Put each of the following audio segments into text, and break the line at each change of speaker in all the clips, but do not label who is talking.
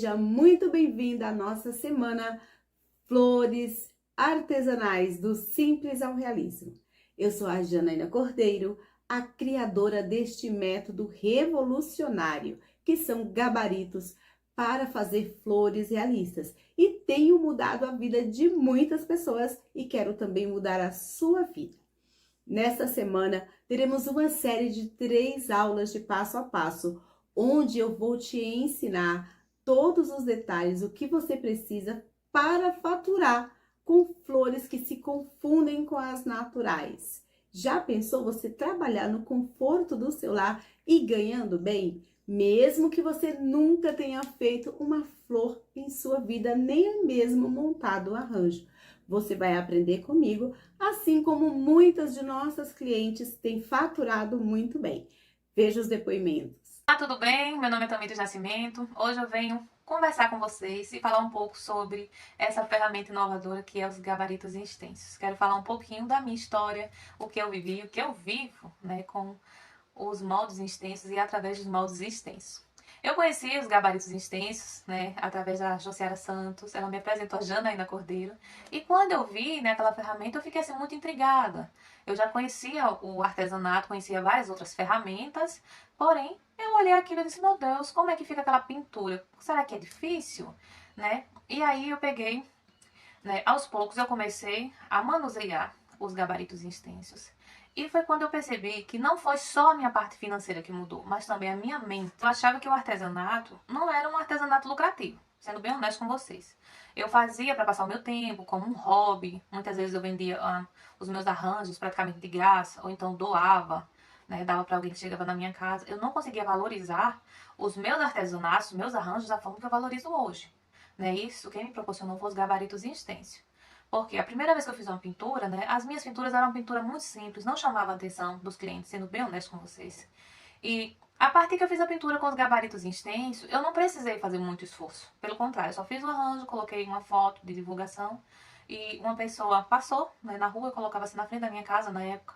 Seja muito bem-vinda à nossa semana Flores Artesanais, do Simples ao Realismo. Eu sou a Janaína Cordeiro, a criadora deste método revolucionário, que são gabaritos para fazer flores realistas. E tenho mudado a vida de muitas pessoas e quero também mudar a sua vida. Nesta semana, teremos uma série de 3 aulas de passo a passo, onde eu vou te ensinar todos os detalhes, o que você precisa para faturar com flores que se confundem com as naturais. Já pensou você trabalhar no conforto do seu lar e ganhando bem? Mesmo que você nunca tenha feito uma flor em sua vida, nem mesmo montado o arranjo. Você vai aprender comigo, assim como muitas de nossas clientes têm faturado muito bem. Veja os depoimentos.
Olá, tudo bem? Meu nome é Tamires Nascimento. Hoje eu venho conversar com vocês e falar um pouco sobre essa ferramenta inovadora que é os gabaritos extensos. Quero falar um pouquinho da minha história, o que eu vivi, o que eu vivo, com os moldes extensos e através dos moldes extensos. Eu conheci os gabaritos extensos, através da Josiara Santos. Ela me apresentou a Janaína Cordeiro. E quando eu vi, aquela ferramenta, eu fiquei assim muito intrigada. Eu já conhecia o artesanato, conhecia várias outras ferramentas, porém, eu olhei aquilo e disse, meu Deus, como é que fica aquela pintura? Será que é difícil? E aí eu peguei, aos poucos eu comecei a manusear os gabaritos extensos. E foi quando eu percebi que não foi só a minha parte financeira que mudou, mas também a minha mente. Eu achava que o artesanato não era um artesanato lucrativo, sendo bem honesto com vocês. Eu fazia para passar o meu tempo, como um hobby. Muitas vezes eu vendia os meus arranjos praticamente de graça, ou então doava, dava para alguém que chegava na minha casa. Eu não conseguia valorizar os meus artesanatos, os meus arranjos da forma que eu valorizo hoje. Isso quem me proporcionou foi os gabaritos extensos. Porque a primeira vez que eu fiz uma pintura, as minhas pinturas eram uma pintura muito simples, não chamava a atenção dos clientes, sendo bem honesto com vocês. E a partir que eu fiz a pintura com os gabaritos extensos, eu não precisei fazer muito esforço. Pelo contrário, eu só fiz o arranjo, coloquei uma foto de divulgação e uma pessoa passou na rua, eu colocava assim na frente da minha casa na época.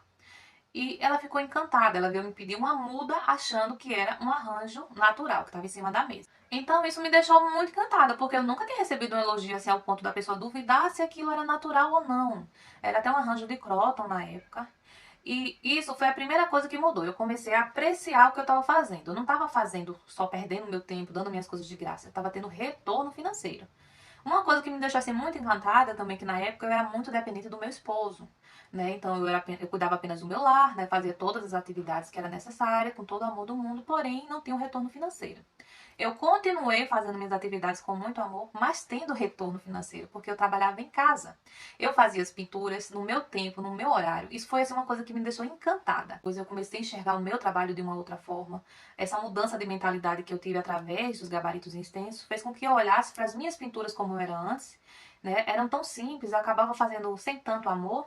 E ela ficou encantada, ela veio me pedir uma muda achando que era um arranjo natural, que estava em cima da mesa. Então isso me deixou muito encantada, porque eu nunca tinha recebido um elogio assim ao ponto da pessoa duvidar se aquilo era natural ou não. Era até um arranjo de croton na época. E isso foi a primeira coisa que mudou. Eu comecei a apreciar o que eu estava fazendo. Eu não estava fazendo só perdendo meu tempo, dando minhas coisas de graça. Eu estava tendo retorno financeiro. Uma coisa que me deixou assim muito encantada também, que na época eu era muito dependente do meu esposo. Então eu cuidava apenas do meu lar, fazia todas as atividades que era necessária, com todo o amor do mundo, porém não tinha um retorno financeiro. Eu continuei fazendo minhas atividades com muito amor, mas tendo retorno financeiro, porque eu trabalhava em casa. Eu fazia as pinturas no meu tempo, no meu horário. Isso foi assim, uma coisa que me deixou encantada. Pois eu comecei a enxergar o meu trabalho de uma outra forma. Essa mudança de mentalidade que eu tive através dos gabaritos extensos fez com que eu olhasse para as minhas pinturas como eu era antes. Eram tão simples, eu acabava fazendo sem tanto amor.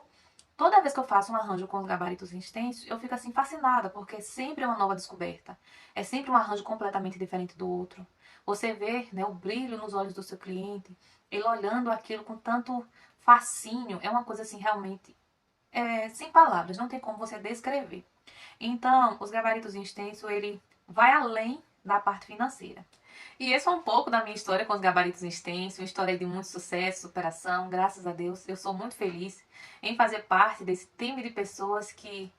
Toda vez que eu faço um arranjo com os gabaritos extensos, eu fico assim fascinada, porque sempre é uma nova descoberta. É sempre um arranjo completamente diferente do outro. Você vê o brilho nos olhos do seu cliente, ele olhando aquilo com tanto fascínio, é uma coisa assim realmente sem palavras, não tem como você descrever. Então, os gabaritos extensos, ele vai além da parte financeira. E esse é um pouco da minha história com os gabaritos extensos, uma história de muito sucesso, superação, graças a Deus. Eu sou muito feliz em fazer parte desse time de pessoas que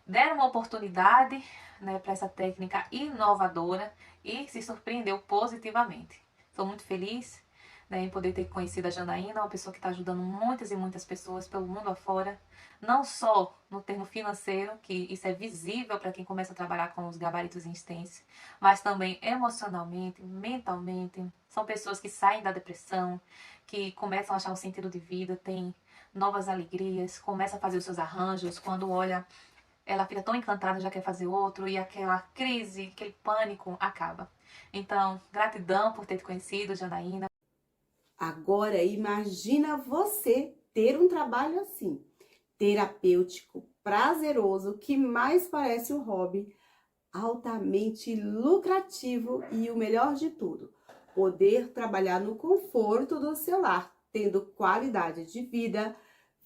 deram uma oportunidade para essa técnica inovadora e se surpreendeu positivamente. Sou muito feliz em poder ter conhecido a Janaína, uma pessoa que está ajudando muitas e muitas pessoas pelo mundo afora, não só no termo financeiro, que isso é visível para quem começa a trabalhar com os gabaritos extensos, mas também emocionalmente, mentalmente. São pessoas que saem da depressão, que começam a achar um sentido de vida, têm novas alegrias, começam a fazer os seus arranjos, quando olha, ela fica tão encantada, já quer fazer outro, e aquela crise, aquele pânico acaba. Então, gratidão por ter te conhecido, Janaína.
Agora imagina você ter um trabalho assim, terapêutico, prazeroso, que mais parece um hobby, altamente lucrativo e o melhor de tudo, poder trabalhar no conforto do seu lar, tendo qualidade de vida,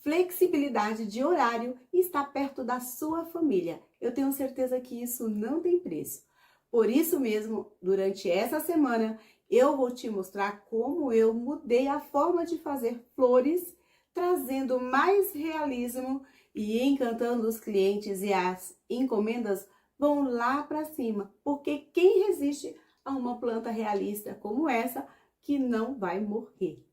flexibilidade de horário e estar perto da sua família. Eu tenho certeza que isso não tem preço. Por isso mesmo, durante essa semana, eu vou te mostrar como eu mudei a forma de fazer flores, trazendo mais realismo e encantando os clientes, e as encomendas vão lá para cima, porque quem resiste a uma planta realista como essa que não vai morrer?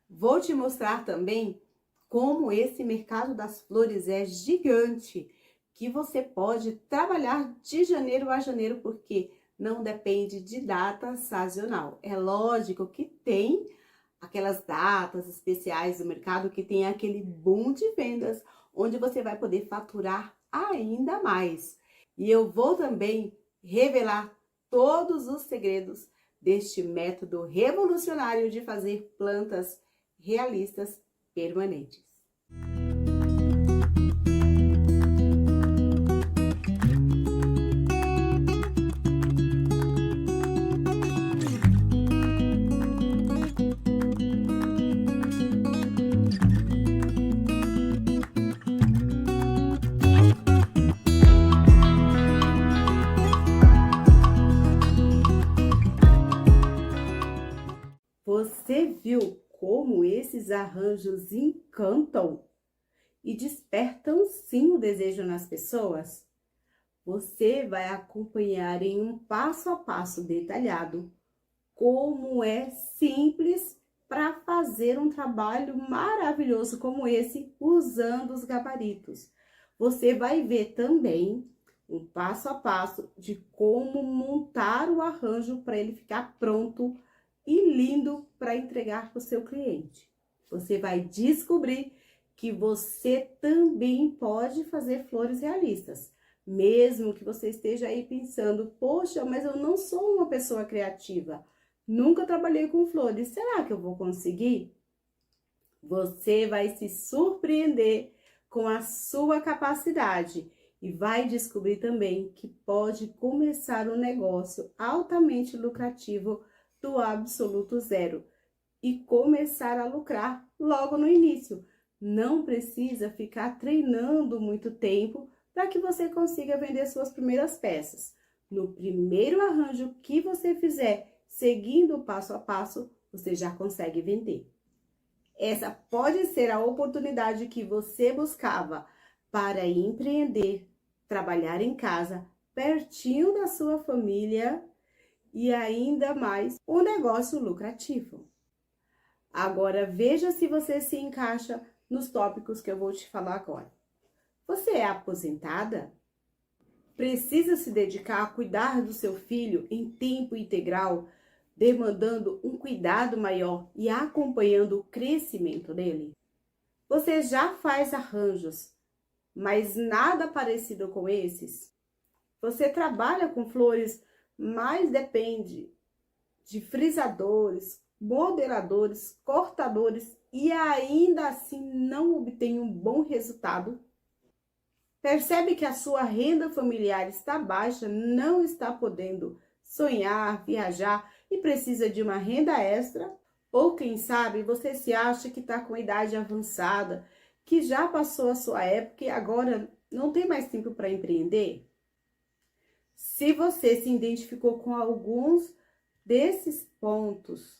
Vou te mostrar também como esse mercado das flores é gigante, que você pode trabalhar de janeiro a janeiro, porque não depende de data sazonal. É lógico que tem aquelas datas especiais do mercado que tem aquele boom de vendas, onde você vai poder faturar ainda mais. E eu vou também revelar todos os segredos deste método revolucionário de fazer plantas realistas permanentes. Você viu como esses arranjos encantam e despertam sim o desejo nas pessoas? Você vai acompanhar em um passo a passo detalhado como é simples para fazer um trabalho maravilhoso como esse usando os gabaritos. Você vai ver também um passo a passo de como montar o arranjo para ele ficar pronto e lindo para entregar para o seu cliente. Você vai descobrir que você também pode fazer flores realistas, mesmo que você esteja aí pensando, poxa, mas eu não sou uma pessoa criativa, nunca trabalhei com flores, será que eu vou conseguir? Você vai se surpreender com a sua capacidade e vai descobrir também que pode começar um negócio altamente lucrativo do absoluto zero e começar a lucrar logo no início. Não precisa ficar treinando muito tempo para que você consiga vender suas primeiras peças. No primeiro arranjo que você fizer, seguindo o passo a passo, você já consegue vender. Essa pode ser a oportunidade que você buscava para empreender, trabalhar em casa, pertinho da sua família e ainda mais um negócio lucrativo. Agora veja se você se encaixa nos tópicos que eu vou te falar agora. Você é aposentada? Precisa se dedicar a cuidar do seu filho em tempo integral, demandando um cuidado maior e acompanhando o crescimento dele? Você já faz arranjos, mas nada parecido com esses? Você trabalha com flores, mas depende de frisadores, modeladores, cortadores e ainda assim não obtém um bom resultado? Percebe que a sua renda familiar está baixa, não está podendo sonhar, viajar e precisa de uma renda extra? Ou quem sabe você se acha que está com idade avançada, que já passou a sua época e agora não tem mais tempo para empreender? Se você se identificou com alguns desses pontos,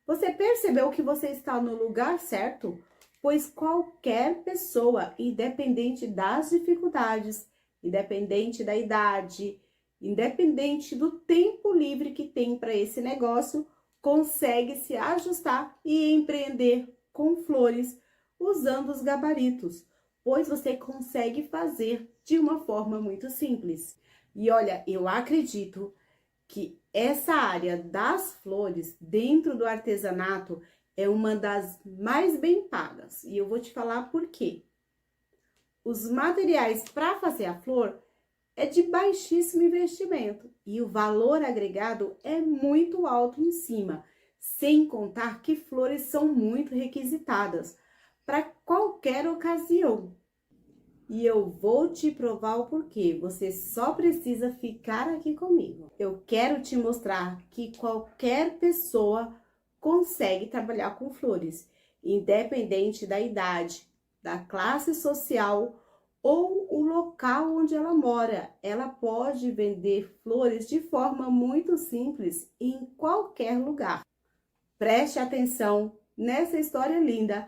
você percebeu que você está no lugar certo? Pois qualquer pessoa, independente das dificuldades, independente da idade, independente do tempo livre que tem para esse negócio, consegue se ajustar e empreender com flores usando os gabaritos, pois você consegue fazer de uma forma muito simples. E olha, eu acredito que essa área das flores dentro do artesanato é uma das mais bem pagas. E eu vou te falar por quê. Os materiais para fazer a flor é de baixíssimo investimento e o valor agregado é muito alto em cima, sem contar que flores são muito requisitadas para qualquer ocasião. E eu vou te provar o porquê, você só precisa ficar aqui comigo. Eu quero te mostrar que qualquer pessoa consegue trabalhar com flores, independente da idade, da classe social ou o local onde ela mora. Ela pode vender flores de forma muito simples em qualquer lugar. Preste atenção nessa história linda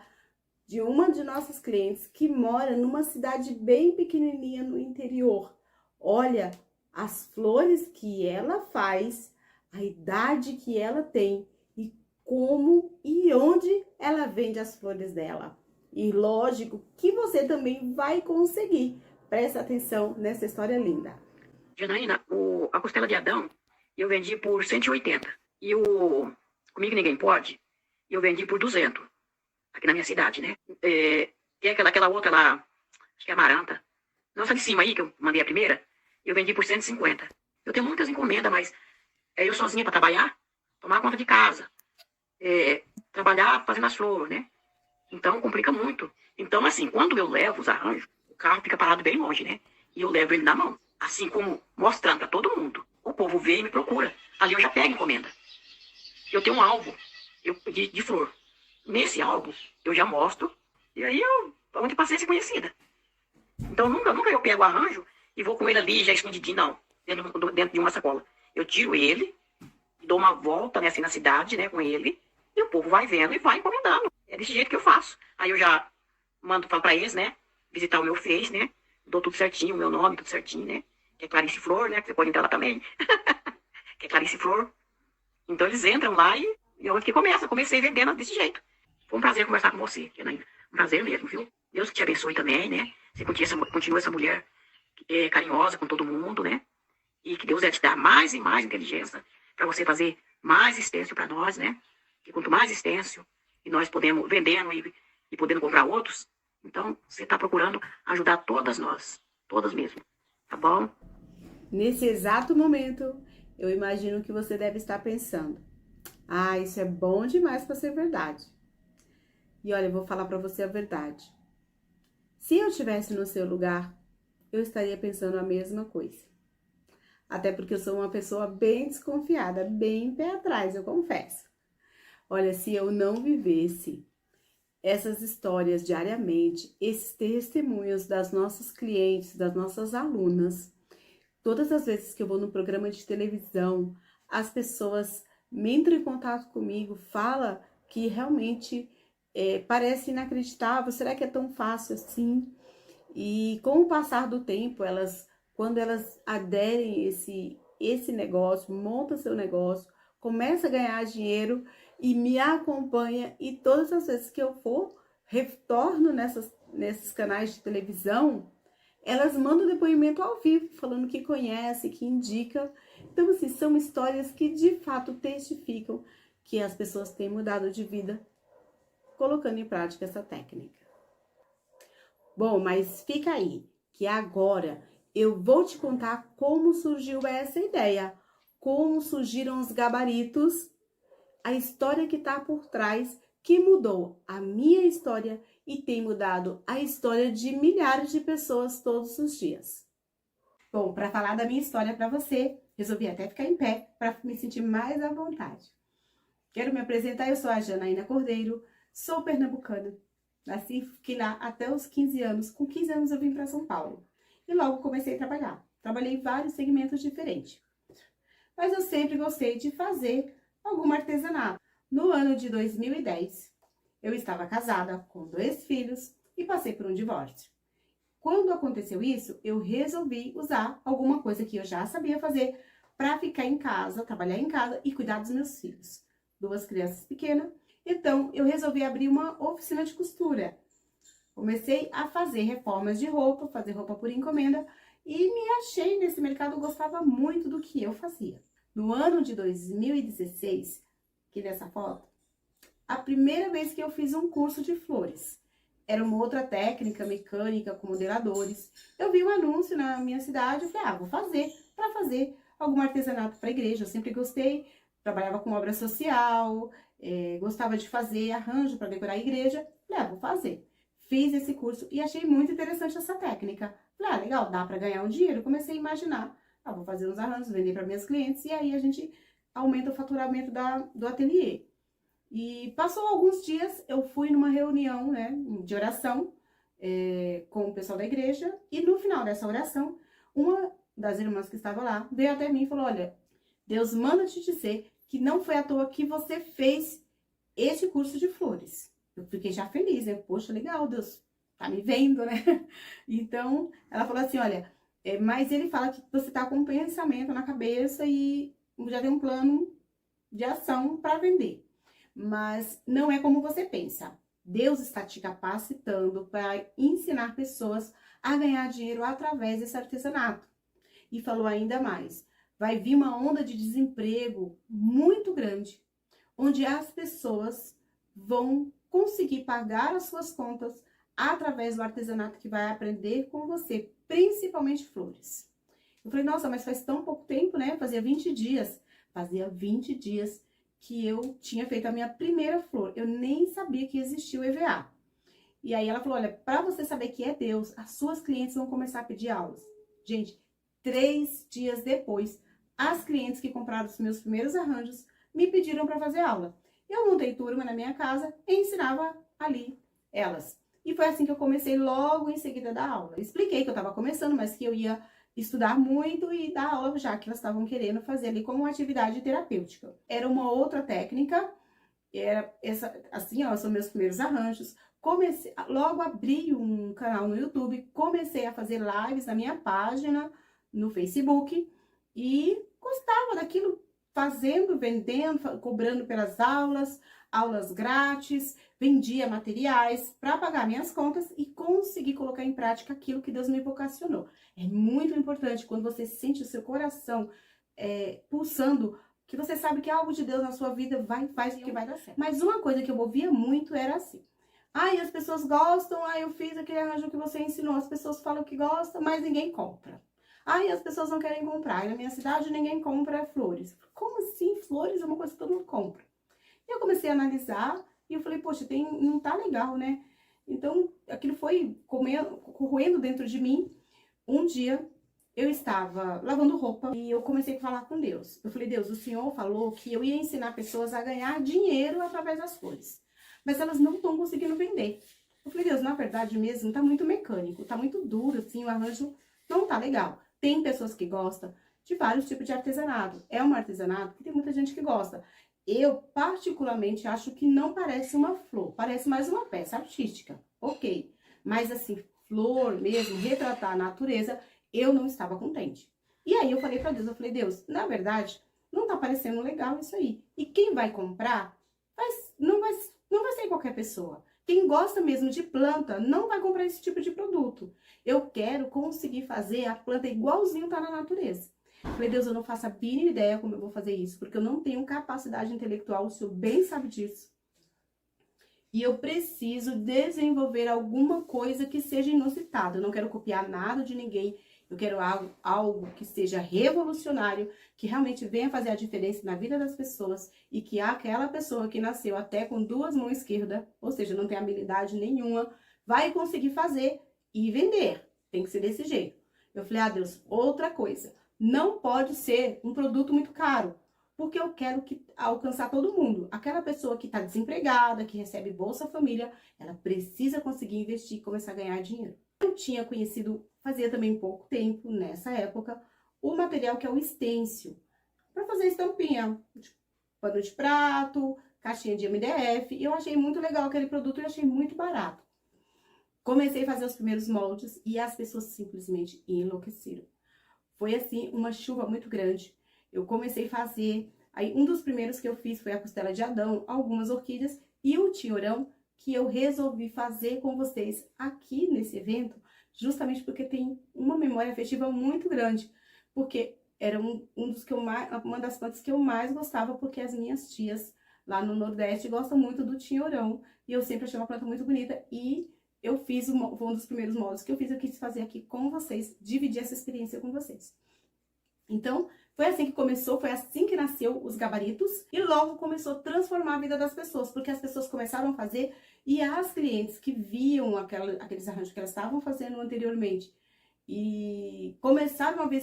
de uma de nossas clientes que mora numa cidade bem pequenininha no interior. Olha as flores que ela faz, a idade que ela tem e como e onde ela vende as flores dela. E lógico que você também vai conseguir. Presta atenção nessa história linda.
Janaína, a costela de Adão eu vendi por 180. E o Comigo Ninguém Pode eu vendi por 200. Aqui na minha cidade, né? Tem aquela outra lá, acho que é Amaranta. Nossa, de cima aí, que eu mandei a primeira, eu vendi por 150. Eu tenho muitas encomendas, mas eu sozinha para trabalhar, tomar conta de casa, trabalhar fazendo as flores, né? Então, complica muito. Então, assim, quando eu levo os arranjos, o carro fica parado bem longe, né? E eu levo ele na mão. Assim como mostrando para todo mundo. O povo vê e me procura. Ali eu já pego encomenda. Eu tenho um álbum de flor. Nesse álbum, eu já mostro. E aí onde passei a ser conhecida. Então, nunca eu pego o arranjo e vou com ele ali já escondidinho, não. Dentro de uma sacola. Eu tiro ele, dou uma volta, né, assim, na cidade, né, com ele. E o povo vai vendo e vai encomendando. É desse jeito que eu faço. Aí eu já falo pra eles, né? Visitar o meu Face, né? Dou tudo certinho, o meu nome, tudo certinho, né? Que é Clarice Flor, né? Que você pode entrar lá também. Que é Clarice Flor. Então eles entram lá e é onde que começa. Comecei vendendo desse jeito. Foi um prazer conversar com você, Janaína. Um prazer mesmo, viu? Deus que te abençoe também, né? Você continua essa mulher carinhosa com todo mundo, né? E que Deus vai te dar mais e mais inteligência para você fazer mais estêncil para nós, né? Que quanto mais estêncil e nós podemos vendendo e podendo comprar outros, então você está procurando ajudar todas nós, todas mesmo, tá bom?
Nesse exato momento, eu imagino que você deve estar pensando: ah, isso é bom demais para ser verdade. E olha, eu vou falar para você a verdade. Se eu estivesse no seu lugar, eu estaria pensando a mesma coisa. Até porque eu sou uma pessoa bem desconfiada, bem pé atrás, eu confesso. Olha, se eu não vivesse essas histórias diariamente, esses testemunhos das nossas clientes, das nossas alunas, todas as vezes que eu vou no programa de televisão, as pessoas me entram em contato comigo, falam que realmente parece inacreditável, será que é tão fácil assim? E com o passar do tempo, quando elas aderem esse negócio, monta seu negócio, começa a ganhar dinheiro e me acompanha, e todas as vezes que eu for, retorno nesses canais de televisão, elas mandam depoimento ao vivo, falando que conhece, que indica. Então, assim, são histórias que de fato testificam que as pessoas têm mudado de vida colocando em prática essa técnica. Bom, mas fica aí, que agora eu vou te contar como surgiu essa ideia, como surgiram os gabaritos, a história que está por trás, que mudou a minha história e tem mudado a história de milhares de pessoas todos os dias. Bom, para falar da minha história para você, resolvi até ficar em pé para me sentir mais à vontade. Quero me apresentar, eu sou a Janaína Cordeiro, sou pernambucana. Nasci, fiquei lá até os 15 anos. Com 15 anos eu vim para São Paulo. E logo comecei a trabalhar. Trabalhei em vários segmentos diferentes. Mas eu sempre gostei de fazer algum artesanato. No ano de 2010, eu estava casada com 2 filhos e passei por um divórcio. Quando aconteceu isso, eu resolvi usar alguma coisa que eu já sabia fazer para ficar em casa, trabalhar em casa e cuidar dos meus filhos. 2 crianças pequenas. Então, eu resolvi abrir uma oficina de costura. Comecei a fazer reformas de roupa, fazer roupa por encomenda e me achei nesse mercado, gostava muito do que eu fazia. No ano de 2016, aqui nessa foto, a primeira vez que eu fiz um curso de flores. Era uma outra técnica mecânica com modeladores. Eu vi um anúncio na minha cidade, eu falei, vou fazer, para fazer algum artesanato para a igreja. Eu sempre gostei, trabalhava com obra social, gostava de fazer arranjo para decorar a igreja. Falei, vou fazer. Fiz esse curso e achei muito interessante essa técnica. Falei, legal, dá para ganhar um dinheiro. Comecei a imaginar, vou fazer uns arranjos, vender para minhas clientes e aí a gente aumenta o faturamento do ateliê. E passou alguns dias, eu fui numa reunião, né, de oração com o pessoal da igreja, e no final dessa oração, uma das irmãs que estava lá veio até mim e falou: olha, Deus manda te dizer que não foi à toa que você fez esse curso de flores. Eu fiquei já feliz, né? Poxa, legal, Deus tá me vendo, né? Então, ela falou assim: olha, mas ele fala que você tá com um pensamento na cabeça e já tem um plano de ação para vender. Mas não é como você pensa. Deus está te capacitando para ensinar pessoas a ganhar dinheiro através desse artesanato. E falou ainda mais: vai vir uma onda de desemprego muito grande, onde as pessoas vão conseguir pagar as suas contas através do artesanato que vai aprender com você, principalmente flores. Eu falei: nossa, mas faz tão pouco tempo, né? Fazia 20 dias. Fazia 20 dias que eu tinha feito a minha primeira flor. Eu nem sabia que existia o EVA. E aí ela falou: olha, para você saber que é Deus, as suas clientes vão começar a pedir aulas. Gente, 3 dias depois, as clientes que compraram os meus primeiros arranjos me pediram para fazer aula. Eu montei turma na minha casa e ensinava ali elas. E foi assim que eu comecei logo em seguida da aula. Eu expliquei que eu estava começando, mas que eu ia estudar muito e dar aula, já que elas estavam querendo fazer ali como uma atividade terapêutica. Era uma outra técnica, era essa, assim, ó, são meus primeiros arranjos. Logo abri um canal no YouTube, comecei a fazer lives na minha página no Facebook e gostava daquilo, fazendo, vendendo, cobrando pelas aulas grátis, vendia materiais para pagar minhas contas e conseguir colocar em prática aquilo que Deus me vocacionou. É muito importante quando você sente o seu coração pulsando, que você sabe que algo de Deus na sua vida faz que vai dar certo. Mas uma coisa que eu ouvia muito era assim: ai, as pessoas gostam, ai, eu fiz aquele arranjo que você ensinou, as pessoas falam que gostam, mas ninguém compra. Ai, as pessoas não querem comprar, e na minha cidade ninguém compra flores. Como assim? Flores é uma coisa que todo mundo compra. E eu comecei a analisar e eu falei: poxa, não tá legal, né? Então, aquilo foi corroendo dentro de mim. Um dia, eu estava lavando roupa e eu comecei a falar com Deus. Eu falei: Deus, o Senhor falou que eu ia ensinar pessoas a ganhar dinheiro através das flores, mas elas não estão conseguindo vender. Eu falei: Deus, na verdade mesmo, tá muito mecânico, tá muito duro, assim, o arranjo não tá legal. Tem pessoas que gostam de vários tipos de artesanato. É um artesanato que tem muita gente que gosta. Eu, particularmente, acho que não parece uma flor, parece mais uma peça artística, ok. Mas, assim, flor mesmo, retratar a natureza, eu não estava contente. E aí eu falei para Deus, eu falei: Deus, na verdade, não tá parecendo legal isso aí. E quem vai comprar, não vai ser qualquer pessoa. Quem gosta mesmo de planta não vai comprar esse tipo de produto. Eu quero conseguir fazer a planta igualzinho tá na natureza. Falei: Deus, eu não faço a mínima ideia como eu vou fazer isso, porque eu não tenho capacidade intelectual, o Senhor bem sabe disso. E eu preciso desenvolver alguma coisa que seja inusitada. Eu não quero copiar nada de ninguém. Eu quero algo que seja revolucionário, que realmente venha fazer a diferença na vida das pessoas e que aquela pessoa que nasceu até com 2 mãos esquerdas, ou seja, não tem habilidade nenhuma, vai conseguir fazer e vender. Tem que ser desse jeito. Eu falei: ah, Deus, outra coisa. Não pode ser um produto muito caro, porque eu quero alcançar todo mundo. Aquela pessoa que está desempregada, que recebe Bolsa Família, ela precisa conseguir investir e começar a ganhar dinheiro. Eu tinha conhecido, fazia também pouco tempo, nessa época, o material que é o estêncil, para fazer estampinha, pano de prato, caixinha de MDF, e eu achei muito legal aquele produto e achei muito barato. Comecei a fazer os primeiros moldes e as pessoas simplesmente enlouqueceram. Foi assim, uma chuva muito grande. Eu comecei a fazer, aí um dos primeiros que eu fiz foi a costela de Adão, algumas orquídeas e o tinhorão, que eu resolvi fazer com vocês aqui nesse evento, justamente porque tem uma memória afetiva muito grande, porque era uma das plantas que eu mais gostava, porque as minhas tias lá no Nordeste gostam muito do tinhorão, e eu sempre achei uma planta muito bonita, e eu fiz um dos primeiros moldes que eu fiz, eu quis fazer aqui com vocês, dividir essa experiência com vocês. Então, foi assim que começou, foi assim que nasceu os gabaritos, e logo começou a transformar a vida das pessoas, porque as pessoas começaram a fazer, e as clientes que viam aqueles arranjos que elas estavam fazendo anteriormente, e começaram a ver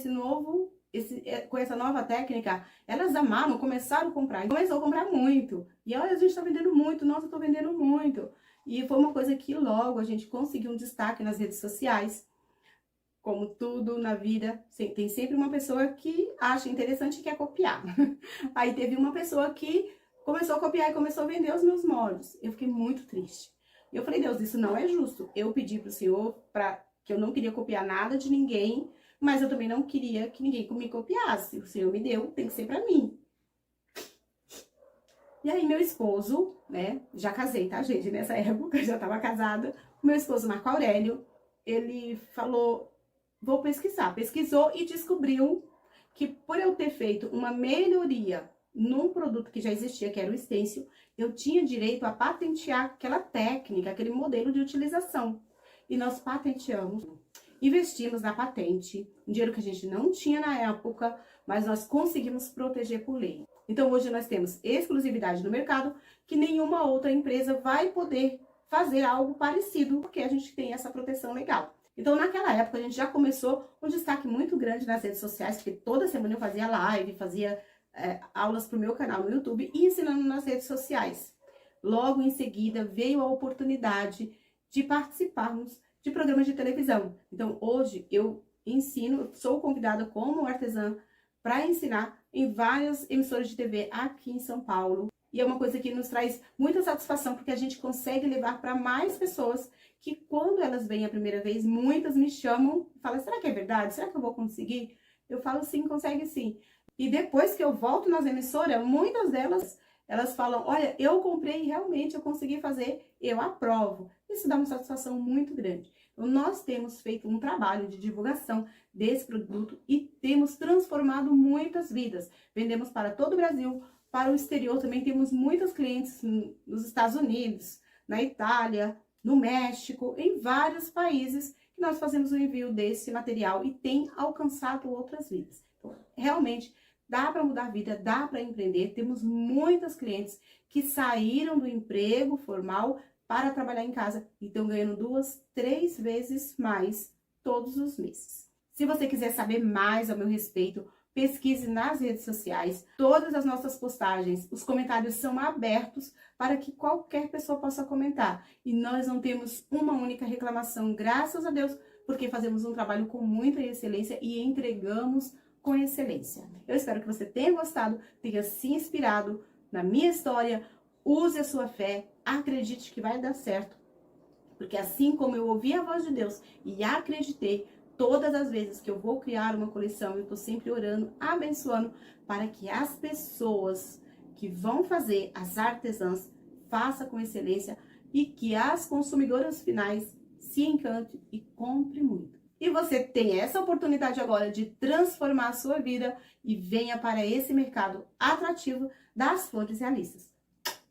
com essa nova técnica, elas amaram, começaram a comprar, e começou a comprar muito, e olha, a gente tá vendendo muito, nossa, eu tô vendendo muito. E foi uma coisa que logo a gente conseguiu um destaque nas redes sociais. Como tudo na vida, tem sempre uma pessoa que acha interessante e quer copiar. Aí teve uma pessoa que começou a copiar e começou a vender os meus moldes. Eu fiquei muito triste. Eu falei, Deus, isso não é justo. Eu pedi pro Senhor que eu não queria copiar nada de ninguém, mas eu também não queria que ninguém me copiasse. O Senhor me deu, tem que ser pra mim. E aí meu esposo, né, já casei, tá, gente? Nessa época, já tava casada. Meu esposo, Marco Aurélio, ele falou, vou pesquisar. Pesquisou e descobriu que por eu ter feito uma melhoria num produto que já existia, que era o stencil, eu tinha direito a patentear aquela técnica, aquele modelo de utilização. E nós patenteamos, investimos na patente, um dinheiro que a gente não tinha na época, mas nós conseguimos proteger por lei. Então hoje nós temos exclusividade no mercado, que nenhuma outra empresa vai poder fazer algo parecido, porque a gente tem essa proteção legal. Então naquela época a gente já começou um destaque muito grande nas redes sociais, porque toda semana eu fazia live, fazia aulas para o meu canal no YouTube e ensinando nas redes sociais. Logo em seguida veio a oportunidade de participarmos de programas de televisão. Então hoje eu ensino, sou convidada como artesã para ensinar em várias emissoras de TV aqui em São Paulo. E é uma coisa que nos traz muita satisfação, porque a gente consegue levar para mais pessoas que quando elas vêm a primeira vez, muitas me chamam e falam, será que é verdade? Será que eu vou conseguir? Eu falo, sim, consegue sim. E depois que eu volto nas emissoras, muitas delas, elas falam, olha, eu comprei e realmente eu consegui fazer, eu aprovo. Isso dá uma satisfação muito grande. Então, nós temos feito um trabalho de divulgação desse produto e temos transformado muitas vidas. Vendemos para todo o Brasil, para o exterior também temos muitos clientes nos Estados Unidos, na Itália, no México, em vários países que nós fazemos o envio desse material e tem alcançado outras vidas. Então, realmente, dá para mudar a vida, dá para empreender. Temos muitas clientes que saíram do emprego formal para trabalhar em casa e estão ganhando 2, 3 vezes mais todos os meses. Se você quiser saber mais a meu respeito, pesquise nas redes sociais. Todas as nossas postagens, os comentários são abertos para que qualquer pessoa possa comentar. E nós não temos uma única reclamação, graças a Deus, porque fazemos um trabalho com muita excelência e entregamos com excelência. Eu espero que você tenha gostado, tenha se inspirado na minha história. Use a sua fé, acredite que vai dar certo. Porque assim como eu ouvi a voz de Deus e acreditei, todas as vezes que eu vou criar uma coleção, eu estou sempre orando, abençoando, para que as pessoas que vão fazer, as artesãs, façam com excelência e que as consumidoras finais se encantem e comprem muito. E você tem essa oportunidade agora de transformar a sua vida e venha para esse mercado atrativo das flores realistas.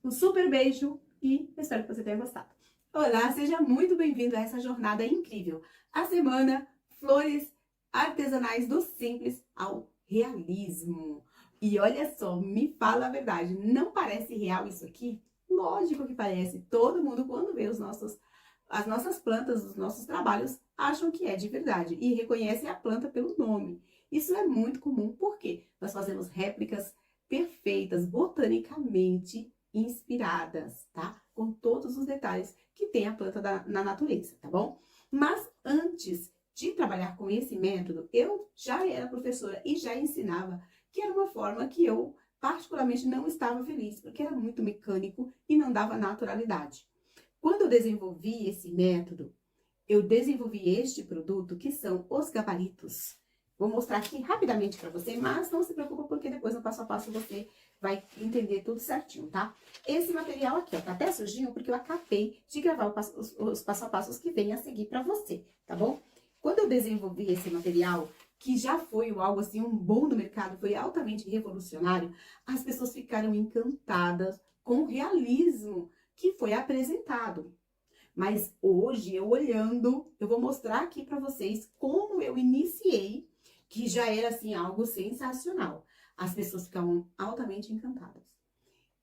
Um super beijo e espero que você tenha gostado. Olá, seja muito bem-vindo a essa jornada incrível. A semana Flores Artesanais do Simples ao Realismo. E olha só, me fala a verdade, não parece real isso aqui? Lógico que parece. Todo mundo, quando vê as nossas plantas, os nossos trabalhos, acham que é de verdade e reconhecem a planta pelo nome. Isso é muito comum porque nós fazemos réplicas perfeitas, botanicamente inspiradas, tá? Com todos os detalhes que tem a planta na natureza, tá bom? Mas antes de trabalhar com esse método, eu já era professora e já ensinava, que era uma forma que eu particularmente não estava feliz, porque era muito mecânico e não dava naturalidade. Quando eu desenvolvi esse método, eu desenvolvi este produto, que são os gabaritos. Vou mostrar aqui rapidamente para você, mas não se preocupe, porque depois no passo a passo você vai entender tudo certinho, tá? Esse material aqui, ó, tá até sujinho, porque eu acabei de gravar os passo a passos que vem a seguir para você, tá bom? Quando eu desenvolvi esse material, que já foi algo assim, um boom no mercado, foi altamente revolucionário, as pessoas ficaram encantadas com o realismo que foi apresentado. Mas hoje, eu olhando, eu vou mostrar aqui para vocês como eu iniciei, que já era assim algo sensacional. As pessoas ficavam altamente encantadas.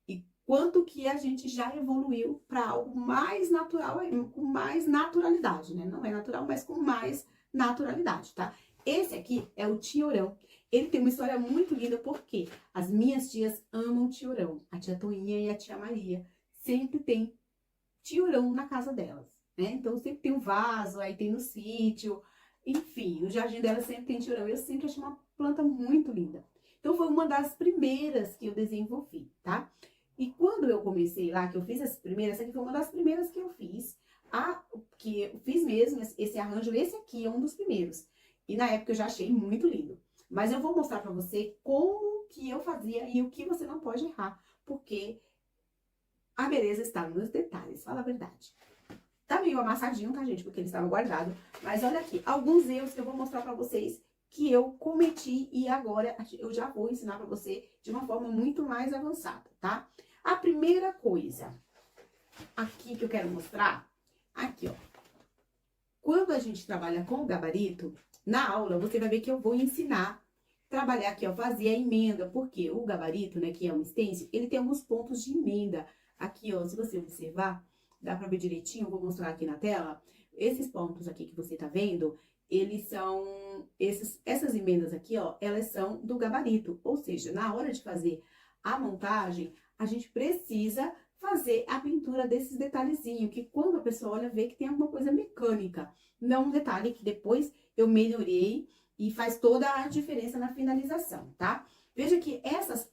E quanto que a gente já evoluiu para algo mais natural, com mais naturalidade, né? Não é natural, mas com mais naturalidade, tá? Esse aqui é o tiorão. Ele tem uma história muito linda, porque as minhas tias amam tiorão. A tia Toinha e a tia Maria sempre tem tinhorão na casa delas, né? Então sempre tem um vaso, aí tem no sítio, enfim, o jardim delas sempre tem tinhorão. Eu sempre achei uma planta muito linda. Então foi uma das primeiras que eu desenvolvi, tá? E quando eu comecei lá, que eu fiz essa aqui foi uma das primeiras que eu fiz. Que eu fiz mesmo esse arranjo, esse aqui é um dos primeiros. E na época eu já achei muito lindo. Mas eu vou mostrar pra você como que eu fazia e o que você não pode errar. Porque a beleza está nos detalhes, fala a verdade. Tá meio amassadinho, tá, gente? Porque ele estava guardado. Mas olha aqui, alguns erros que eu vou mostrar pra vocês que eu cometi e agora eu já vou ensinar pra você de uma forma muito mais avançada, tá? A primeira coisa aqui que eu quero mostrar, aqui, ó. Quando a gente trabalha com o gabarito, na aula você vai ver que eu vou ensinar a trabalhar aqui, ó, fazer a emenda, porque o gabarito, né, que é um stencil, ele tem alguns pontos de emenda. Aqui, ó, se você observar, dá pra ver direitinho, eu vou mostrar aqui na tela. Esses pontos aqui que você tá vendo, eles são, essas emendas aqui, ó, elas são do gabarito. Ou seja, na hora de fazer a montagem, a gente precisa fazer a pintura desses detalhezinhos, que quando a pessoa olha, vê que tem alguma coisa mecânica. Não um detalhe que depois eu melhorei e faz toda a diferença na finalização, tá? Veja que essas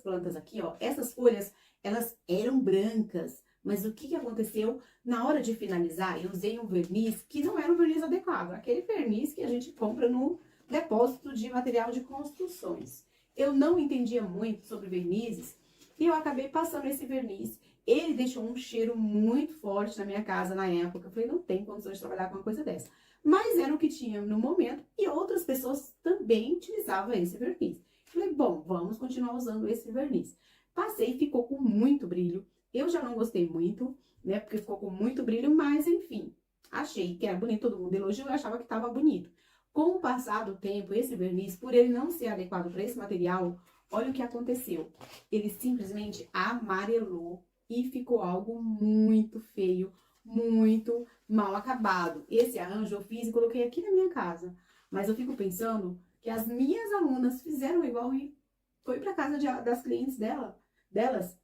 plantas aqui, ó, essas folhas, elas eram brancas. Mas o que aconteceu? Na hora de finalizar, eu usei um verniz que não era um verniz adequado. Aquele verniz que a gente compra no depósito de material de construções. Eu não entendia muito sobre vernizes e eu acabei passando esse verniz. Ele deixou um cheiro muito forte na minha casa na época. Eu falei, não tem condições de trabalhar com uma coisa dessa. Mas era o que tinha no momento e outras pessoas também utilizavam esse verniz. Eu falei, bom, vamos continuar usando esse verniz. Passei e ficou com muito brilho. Eu já não gostei muito, né, porque ficou com muito brilho, mas enfim, achei que era bonito, todo mundo elogiou, eu achava que estava bonito. Com o passar do tempo, esse verniz, por ele não ser adequado para esse material, olha o que aconteceu. Ele simplesmente amarelou e ficou algo muito feio, muito mal acabado. Esse arranjo eu fiz e coloquei aqui na minha casa, mas eu fico pensando que as minhas alunas fizeram igual e foi para casa das clientes delas.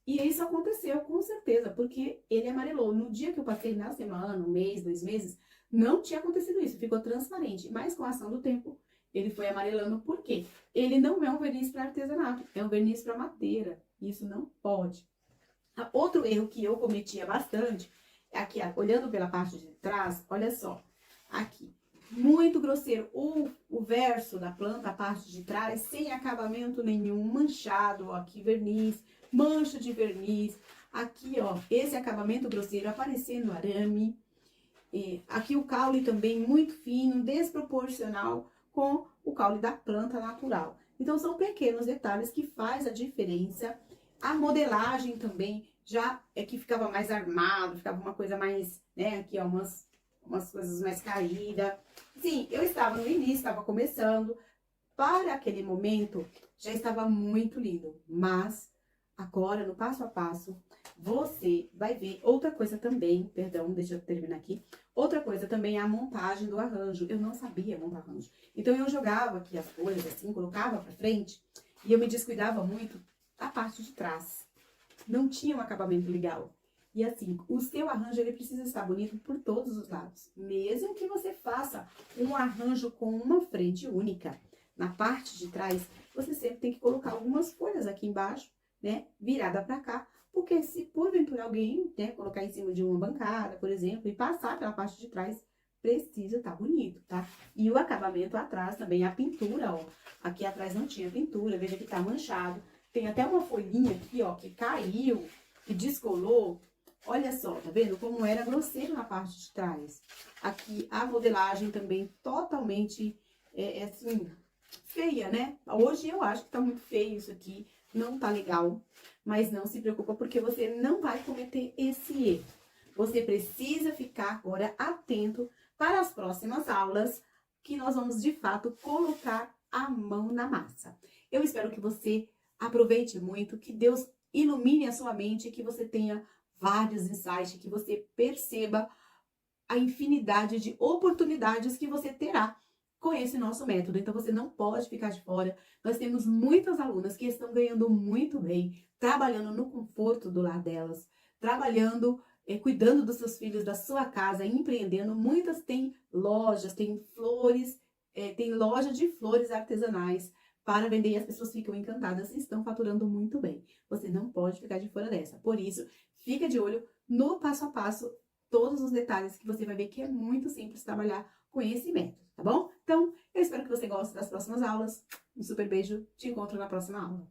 E isso aconteceu, com certeza, porque ele amarelou. No dia que eu passei, na semana, um mês, 2 meses, não tinha acontecido isso, ficou transparente. Mas com a ação do tempo, ele foi amarelando. Por quê? Ele não é um verniz para artesanato, é um verniz para madeira. Isso não pode. Outro erro que eu cometia bastante, é aqui, olhando pela parte de trás, olha só, aqui. Muito grosseiro, o verso da planta, a parte de trás, sem acabamento nenhum, manchado, ó, aqui verniz, mancha de verniz, aqui ó, esse acabamento grosseiro aparecendo arame, aqui o caule também muito fino, desproporcional com o caule da planta natural. Então são pequenos detalhes que faz a diferença. A modelagem também já é que ficava mais armado, ficava uma coisa mais, né, aqui ó, umas coisas mais caídas. Sim, eu estava no início, estava começando, para aquele momento já estava muito lindo, mas agora, no passo a passo, você vai ver outra coisa também, perdão, deixa eu terminar aqui. Outra coisa também é a montagem do arranjo. Eu não sabia montar arranjo. Então, eu jogava aqui as folhas assim, colocava pra frente, e eu me descuidava muito da parte de trás. Não tinha um acabamento legal. E assim, o seu arranjo, ele precisa estar bonito por todos os lados. Mesmo que você faça um arranjo com uma frente única, na parte de trás, você sempre tem que colocar algumas folhas aqui embaixo, né, virada pra cá, porque se porventura alguém, né, colocar em cima de uma bancada, por exemplo, e passar pela parte de trás, precisa estar bonito, tá? E o acabamento atrás também, a pintura, ó, aqui atrás não tinha pintura, veja que tá manchado, tem até uma folhinha aqui, ó, que caiu, que descolou, olha só, tá vendo como era grosseiro na parte de trás. Aqui a modelagem também totalmente, assim, feia, né? Hoje eu acho que tá muito feio isso aqui, não tá legal, mas não se preocupa porque você não vai cometer esse erro. Você precisa ficar agora atento para as próximas aulas, que nós vamos de fato colocar a mão na massa. Eu espero que você aproveite muito, que Deus ilumine a sua mente, que você tenha vários insights, que você perceba a infinidade de oportunidades que você terá com esse nosso método. Então, você não pode ficar de fora. Nós temos muitas alunas que estão ganhando muito bem, trabalhando no conforto do lar delas, trabalhando, cuidando dos seus filhos, da sua casa, empreendendo. Muitas têm lojas, têm flores, tem loja de flores artesanais para vender e as pessoas ficam encantadas e estão faturando muito bem. Você não pode ficar de fora dessa. Por isso, fica de olho no passo a passo, todos os detalhes que você vai ver que é muito simples trabalhar com esse método, tá bom? Então, eu espero que você goste das próximas aulas. Um super beijo, te encontro na próxima aula.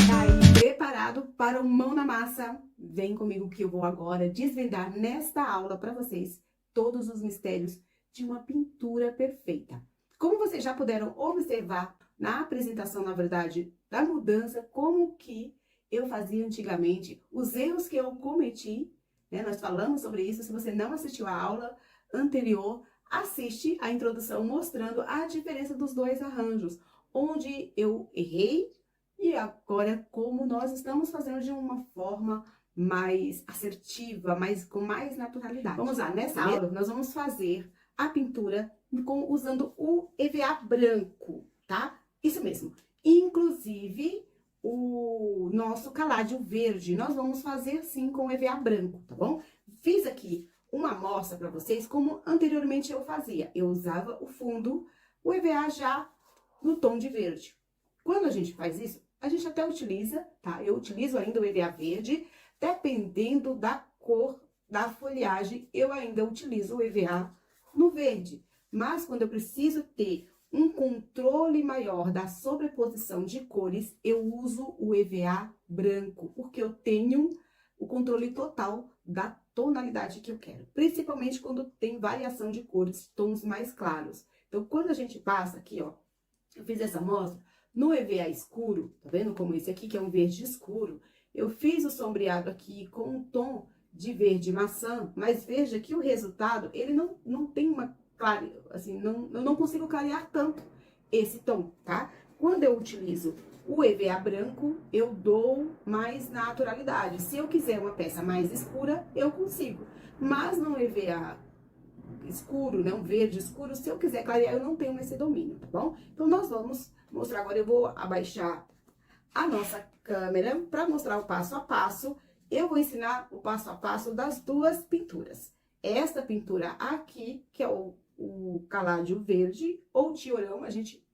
Tá aí preparado para o mão na massa? Vem comigo que eu vou agora desvendar nesta aula para vocês todos os mistérios de uma pintura perfeita. Como vocês já puderam observar na apresentação, na verdade, da mudança, como que eu fazia antigamente, os erros que eu cometi, né? Nós falamos sobre isso. Se você não assistiu a aula anterior, assiste a introdução mostrando a diferença dos dois arranjos, onde eu errei e agora como nós estamos fazendo de uma forma mais assertiva, com mais naturalidade. Vamos lá, nessa aula nós vamos fazer a pintura usando o EVA branco, tá? Isso mesmo. Inclusive, o nosso caládio verde, nós vamos fazer sim com o EVA branco, tá bom? Fiz aqui uma amostra para vocês, como anteriormente eu fazia. Eu usava o fundo, o EVA já no tom de verde. Quando a gente faz isso, a gente até utiliza, tá? Eu utilizo ainda o EVA verde, dependendo da cor da folhagem, eu ainda utilizo o EVA no verde. Mas quando eu preciso ter um controle maior da sobreposição de cores, eu uso o EVA branco, porque eu tenho o controle total da tonalidade que eu quero. Principalmente quando tem variação de cores, tons mais claros. Então, quando a gente passa aqui, ó, eu fiz essa amostra no EVA escuro, tá vendo como esse aqui, que é um verde escuro, eu fiz o sombreado aqui com um tom de verde maçã, mas veja que o resultado, ele não tem uma assim, eu não consigo clarear tanto esse tom, tá? Quando eu utilizo o EVA branco, eu dou mais naturalidade. Se eu quiser uma peça mais escura, eu consigo. Mas no EVA escuro, né, um verde escuro, se eu quiser clarear, eu não tenho esse domínio, tá bom? Então, nós vamos mostrar agora, eu vou abaixar a nossa câmera para mostrar o passo a passo. Eu vou ensinar o passo a passo das duas pinturas. Esta pintura aqui, que é o caládio verde ou tiorão,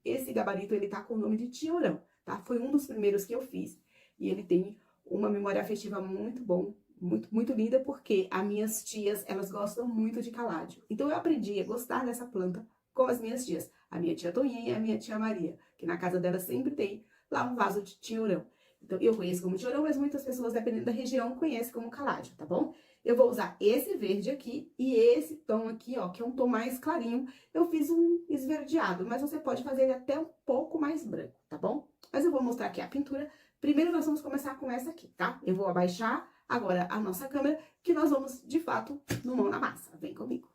esse gabarito, ele tá com o nome de tiorão, tá? Foi um dos primeiros que eu fiz e ele tem uma memória afetiva muito bom, muito linda, porque as minhas tias, elas gostam muito de caládio. Então, eu aprendi a gostar dessa planta com as minhas tias, a minha tia Toninha e a minha tia Maria, que na casa dela sempre tem lá um vaso de tiorão. Então, eu conheço como tiorão, mas muitas pessoas, dependendo da região, conhecem como caládio, tá bom? Eu vou usar esse verde aqui e esse tom aqui, ó, que é um tom mais clarinho. Eu fiz um esverdeado, mas você pode fazer ele até um pouco mais branco, tá bom? Mas eu vou mostrar aqui a pintura. Primeiro, nós vamos começar com essa aqui, tá? Eu vou abaixar agora a nossa câmera, que nós vamos, de fato, no mão na massa. Vem comigo.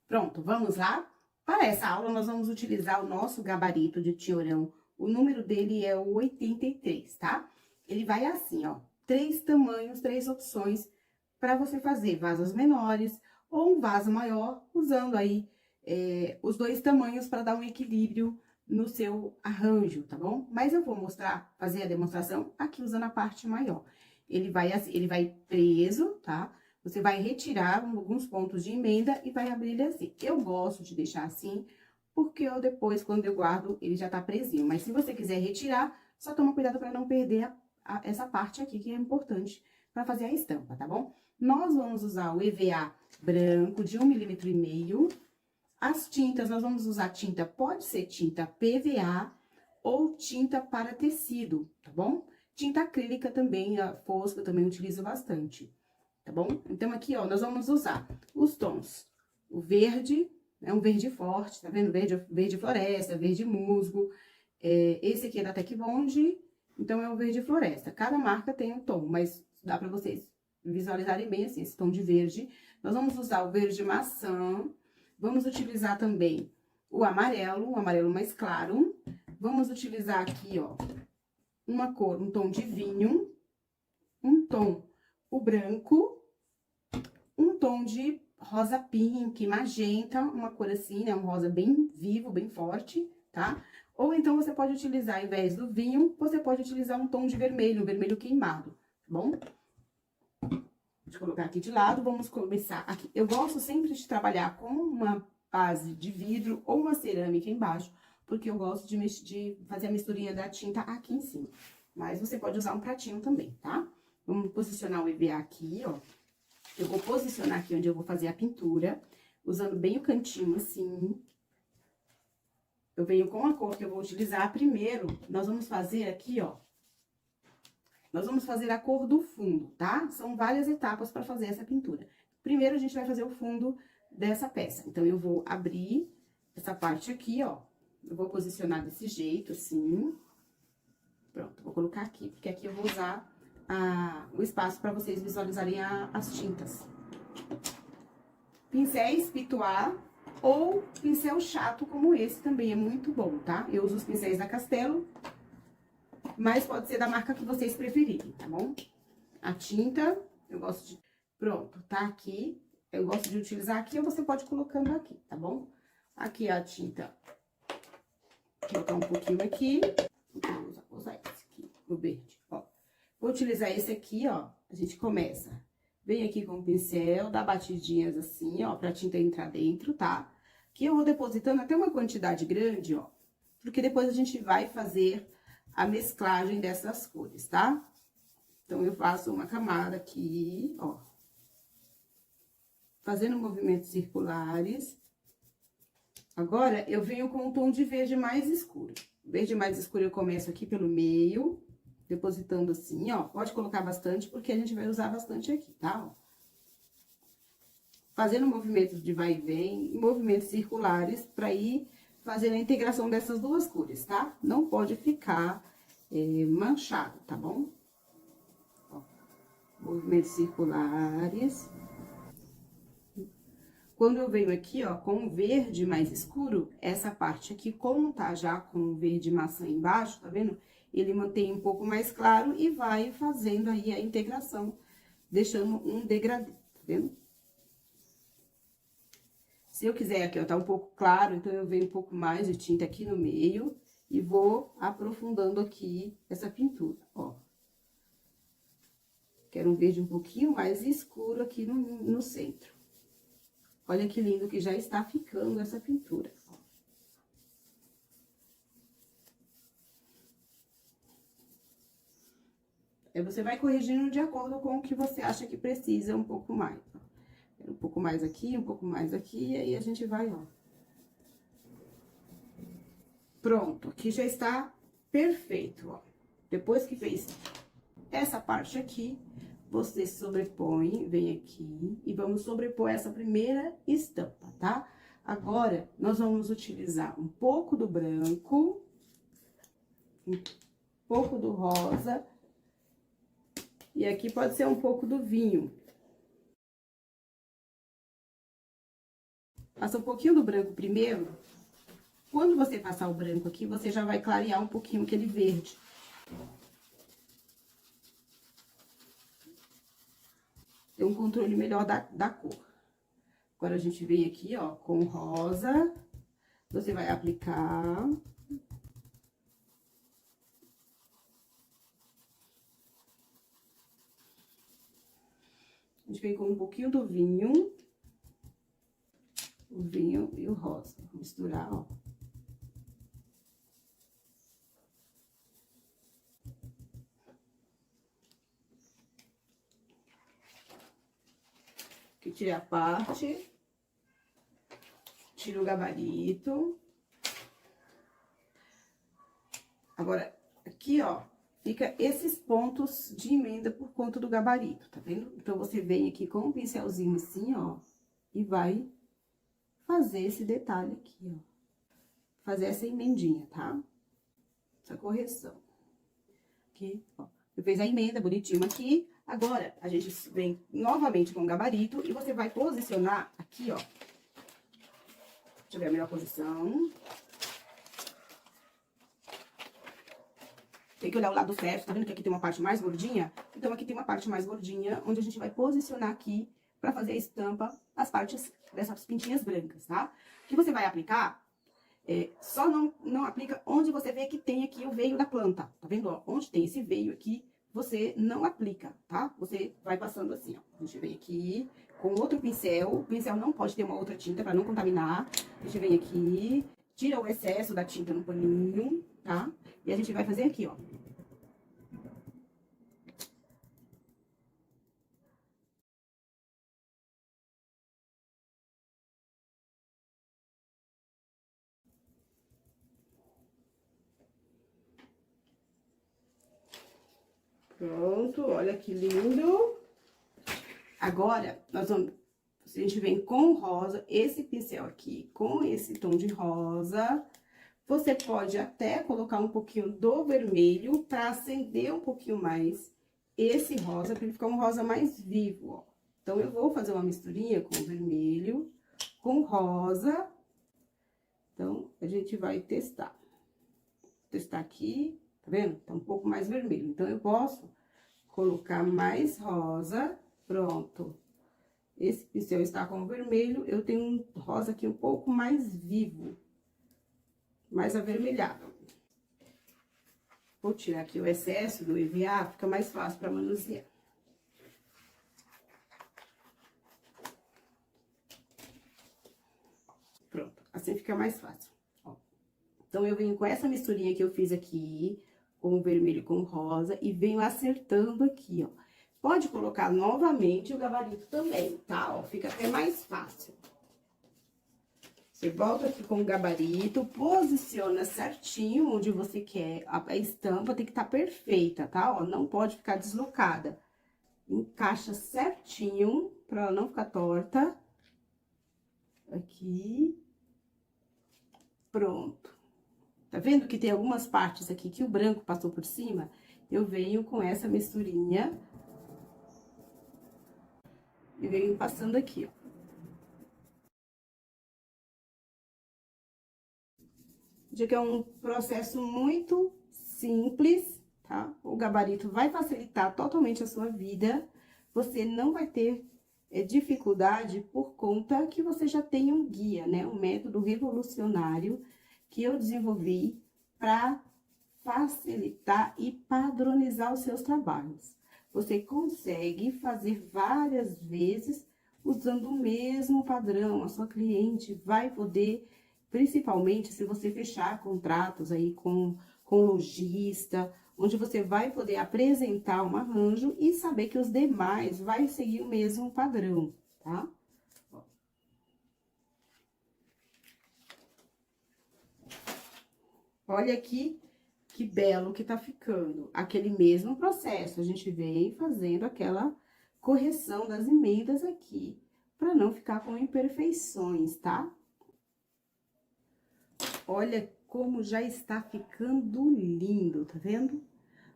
Pronto, vamos lá? Para essa aula, nós vamos utilizar o nosso gabarito de tiorão. O número dele é o 83, tá? Ele vai assim, ó, 3 tamanhos, 3 opções para você fazer vasos menores ou um vaso maior, usando aí os 2 tamanhos para dar um equilíbrio no seu arranjo, tá bom? Mas eu vou fazer a demonstração aqui usando a parte maior. Ele vai assim, ele vai preso, tá? Você vai retirar alguns pontos de emenda e vai abrir ele assim. Eu gosto de deixar assim, porque eu depois, quando eu guardo, ele já tá presinho. Mas se você quiser retirar, só toma cuidado para não perder essa parte aqui, que é importante para fazer a estampa, tá bom? Nós vamos usar o EVA branco de 1,5 mm. As tintas, nós vamos usar tinta, pode ser tinta PVA ou tinta para tecido, tá bom? Tinta acrílica também, a fosca, eu também utilizo bastante, tá bom? Então, aqui, ó, nós vamos usar os tons. O verde, é um verde forte, tá vendo? Verde floresta, verde musgo. Esse aqui é da Tec Bond, então é o verde floresta. Cada marca tem um tom, mas dá pra vocês visualizarem bem assim, esse tom de verde. Nós vamos usar o verde maçã. Vamos utilizar também o amarelo mais claro. Vamos utilizar aqui, ó, uma cor, um tom de vinho, um tom, o branco, um tom de rosa pink, magenta, uma cor assim, né, um rosa bem vivo, bem forte, tá? Ou então você pode utilizar, ao invés do vinho, você pode utilizar um tom de vermelho, um vermelho queimado, tá bom? Vou colocar aqui de lado, vamos começar aqui. Eu gosto sempre de trabalhar com uma base de vidro ou uma cerâmica embaixo, porque eu gosto de fazer a misturinha da tinta aqui em cima. Mas você pode usar um pratinho também, tá? Vamos posicionar o EVA aqui, ó. Eu vou posicionar aqui onde eu vou fazer a pintura, usando bem o cantinho assim. Eu venho com a cor que eu vou utilizar. Primeiro, nós vamos fazer aqui, ó. Nós vamos fazer a cor do fundo, tá? São várias etapas para fazer essa pintura. Primeiro, a gente vai fazer o fundo dessa peça. Então, eu vou abrir essa parte aqui, ó. Eu vou posicionar desse jeito, assim. Pronto, vou colocar aqui, porque aqui eu vou usar o espaço para vocês visualizarem as tintas. Pincéis Pituá ou pincel chato como esse também é muito bom, tá? Eu uso os pincéis da Castelo, mas pode ser da marca que vocês preferirem, tá bom? A tinta, eu gosto de... Pronto, tá aqui. Eu gosto de utilizar aqui, ou você pode ir colocando aqui, tá bom? Aqui a tinta. Vou colocar um pouquinho aqui. Vou usar esse aqui, o verde, ó. Vou utilizar esse aqui, ó. A gente começa. Vem aqui com o pincel, dá batidinhas assim, ó, pra tinta entrar dentro, tá? Aqui eu vou depositando até uma quantidade grande, ó. Porque depois a gente vai fazer a mesclagem dessas cores, tá? Então, eu faço uma camada aqui, ó. Fazendo movimentos circulares. Agora, eu venho com um tom de verde mais escuro. Verde mais escuro eu começo aqui pelo meio, depositando assim, ó. Pode colocar bastante, porque a gente vai usar bastante aqui, tá? Ó. Fazendo movimentos de vai e vem, movimentos circulares, pra ir fazendo a integração dessas duas cores, tá? Não pode ficar manchado, tá bom? Ó. Movimentos circulares. Quando eu venho aqui, ó, com o verde mais escuro, essa parte aqui, como tá já com o verde maçã embaixo, tá vendo? Ele mantém um pouco mais claro e vai fazendo aí a integração, deixando um degradê, tá vendo? Se eu quiser aqui, ó, tá um pouco claro, então eu venho um pouco mais de tinta aqui no meio e vou aprofundando aqui essa pintura, ó. Quero um verde um pouquinho mais escuro aqui no centro. Olha que lindo que já está ficando essa pintura. Aí você vai corrigindo de acordo com o que você acha que precisa um pouco mais. Um pouco mais aqui, um pouco mais aqui, e aí a gente vai, ó. Pronto, aqui já está perfeito, ó. Depois que fez essa parte aqui, você sobrepõe, vem aqui e vamos sobrepor essa primeira estampa, tá? Agora, nós vamos utilizar um pouco do branco, um pouco do rosa, e aqui pode ser um pouco do vinho. Passa um pouquinho do branco primeiro. Quando você passar o branco aqui, você já vai clarear um pouquinho aquele verde. Ter um controle melhor da cor. Agora, a gente vem aqui, ó, com rosa. Você vai aplicar. A gente vem com um pouquinho do vinho. O vinho e o rosa. Vou misturar, ó. Aqui tirei a parte. Tiro o gabarito. Agora, aqui, ó, fica esses pontos de emenda por conta do gabarito, tá vendo? Então, você vem aqui com um pincelzinho assim, ó, e vai fazer esse detalhe aqui, ó. Fazer essa emendinha, tá? Essa correção. Aqui, ó. Você fez a emenda bonitinho aqui. Agora, a gente vem novamente com o gabarito e você vai posicionar aqui, ó. Deixa eu ver a melhor posição. Tem que olhar o lado certo, tá vendo que aqui tem uma parte mais gordinha? Então, aqui tem uma parte mais gordinha, onde a gente vai posicionar aqui pra fazer a estampa, as partes dessas pintinhas brancas, tá? O que você vai aplicar Só não aplica onde você vê que tem aqui o veio da planta. Tá vendo? Ó, onde tem esse veio aqui, você não aplica, tá? Você vai passando assim, ó. A gente vem aqui com outro pincel. O pincel não pode ter uma outra tinta para não contaminar. A gente vem aqui, tira o excesso da tinta no paninho, tá? E a gente vai fazer aqui, ó. Pronto, olha que lindo. Agora, a gente vem com rosa, esse pincel aqui, com esse tom de rosa. Você pode até colocar um pouquinho do vermelho para acender um pouquinho mais esse rosa, para ele ficar um rosa mais vivo, ó. Então, eu vou fazer uma misturinha com vermelho, com rosa. Então, a gente vai testar. Testar aqui, tá vendo? Tá um pouco mais vermelho. Então, eu posso colocar mais rosa. Pronto. Esse pincel está com vermelho, eu tenho um rosa aqui um pouco mais vivo, mais avermelhado. Vou tirar aqui o excesso do EVA, fica mais fácil para manusear. Pronto, assim fica mais fácil. Ó. Então, eu venho com essa misturinha que eu fiz aqui, com o vermelho com o rosa, e venho acertando aqui, ó. Pode colocar novamente o gabarito também, tá? Ó, fica até mais fácil. Você volta aqui com o gabarito, posiciona certinho onde você quer. A estampa tem que estar perfeita, tá? Ó, não pode ficar deslocada. Encaixa certinho, pra ela não ficar torta. Aqui. Pronto. Tá vendo que tem algumas partes aqui que o branco passou por cima? Eu venho com essa misturinha. E venho passando aqui, ó. Já que é um processo muito simples, tá? O gabarito vai facilitar totalmente a sua vida. Você não vai ter dificuldade por conta que você já tem um guia, né? Um método revolucionário que eu desenvolvi para facilitar e padronizar os seus trabalhos. Você consegue fazer várias vezes usando o mesmo padrão. A sua cliente vai poder, principalmente se você fechar contratos aí com lojista, onde você vai poder apresentar um arranjo e saber que os demais vai seguir o mesmo padrão, tá? Olha aqui que belo que tá ficando. Aquele mesmo processo, a gente vem fazendo aquela correção das emendas aqui, para não ficar com imperfeições, tá? Olha como já está ficando lindo, tá vendo?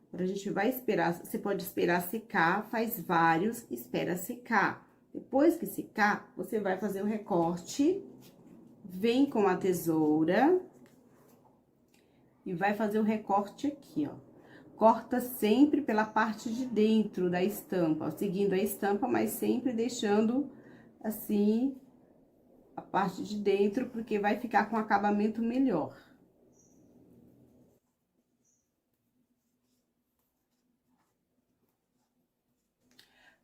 Agora, a gente vai esperar, você pode esperar secar, faz vários, espera secar. Depois que secar, você vai fazer o recorte, vem com a tesoura e vai fazer o recorte aqui, ó. Corta sempre pela parte de dentro da estampa, ó, seguindo a estampa, mas sempre deixando assim a parte de dentro, porque vai ficar com acabamento melhor.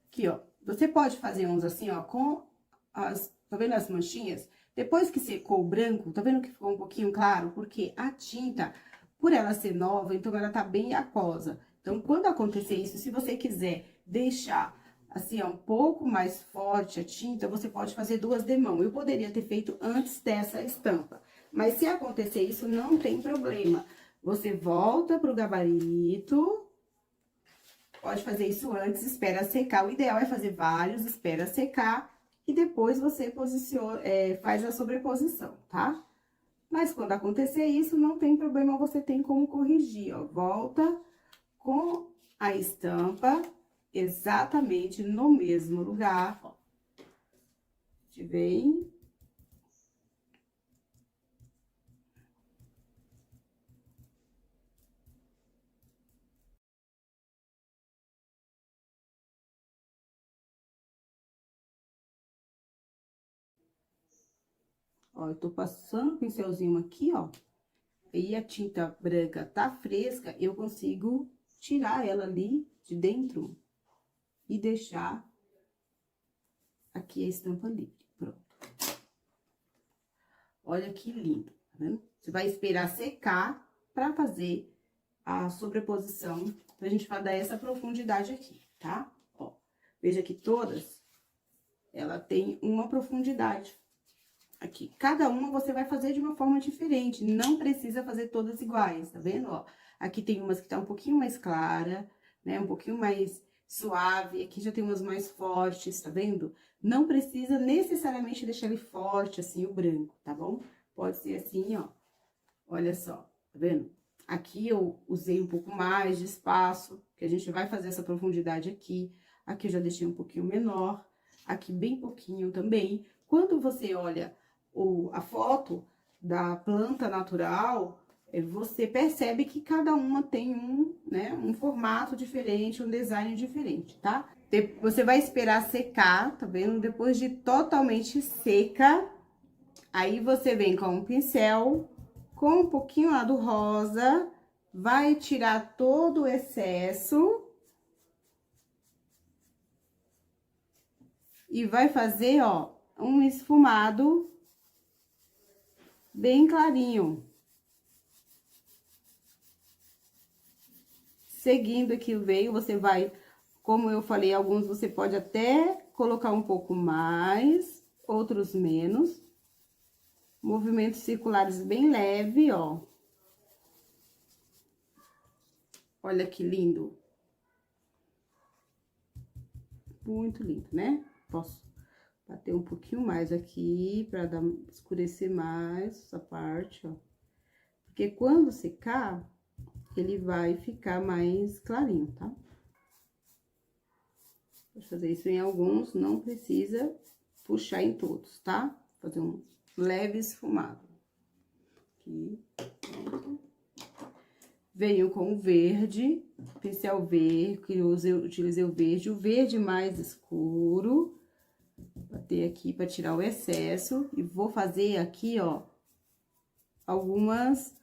Aqui, ó, você pode fazer uns assim, ó, com tá vendo as manchinhas? Depois que secou o branco, tá vendo que ficou um pouquinho claro? Porque a tinta, por ela ser nova, então ela tá bem aquosa. Então, quando acontecer isso, se você quiser deixar assim, ó, um pouco mais forte a tinta, você pode fazer duas demãos. Eu poderia ter feito antes dessa estampa, mas se acontecer isso, não tem problema. Você volta pro gabarito. Pode fazer isso antes, espera secar. O ideal é fazer vários, espera secar e depois você faz a sobreposição, tá? Mas quando acontecer isso, não tem problema, você tem como corrigir, ó. Volta com a estampa exatamente no mesmo lugar, ó. A gente vem. Ó, eu tô passando o pincelzinho aqui, ó. E a tinta branca tá fresca, eu consigo tirar ela ali de dentro e deixar aqui a estampa livre. Pronto. Olha que lindo, tá vendo? Você vai esperar secar pra fazer a sobreposição, pra gente dar essa profundidade aqui, tá? Ó, veja que todas, ela tem uma profundidade aqui. Cada uma você vai fazer de uma forma diferente, não precisa fazer todas iguais, tá vendo? Ó, aqui tem umas que tá um pouquinho mais clara, né? Um pouquinho mais suave, aqui já tem umas mais fortes, tá vendo? Não precisa necessariamente deixar ele forte, assim, o branco, tá bom? Pode ser assim, ó. Olha só, tá vendo? Aqui eu usei um pouco mais de espaço, que a gente vai fazer essa profundidade aqui. Aqui eu já deixei um pouquinho menor, aqui bem pouquinho também. Quando você olha a foto da planta natural, você percebe que cada uma tem um formato diferente, um design diferente, tá? Você vai esperar secar, tá vendo? Depois de totalmente seca, aí você vem com um pincel, com um pouquinho lá do rosa, vai tirar todo o excesso e vai fazer, ó, um esfumado bem clarinho. Seguindo aqui o veio, você vai, como eu falei, alguns você pode até colocar um pouco mais, outros menos. Movimentos circulares bem leve, ó. Olha que lindo. Muito lindo, né? Posso bater um pouquinho mais aqui pra escurecer mais essa parte, ó. Porque quando secar, ele vai ficar mais clarinho, tá? Vou fazer isso em alguns, não precisa puxar em todos, tá? Fazer um leve esfumado. Aqui, pronto. Venho com o verde, pincel verde, que eu utilizei o verde mais escuro. Bater aqui pra tirar o excesso. E vou fazer aqui, ó, algumas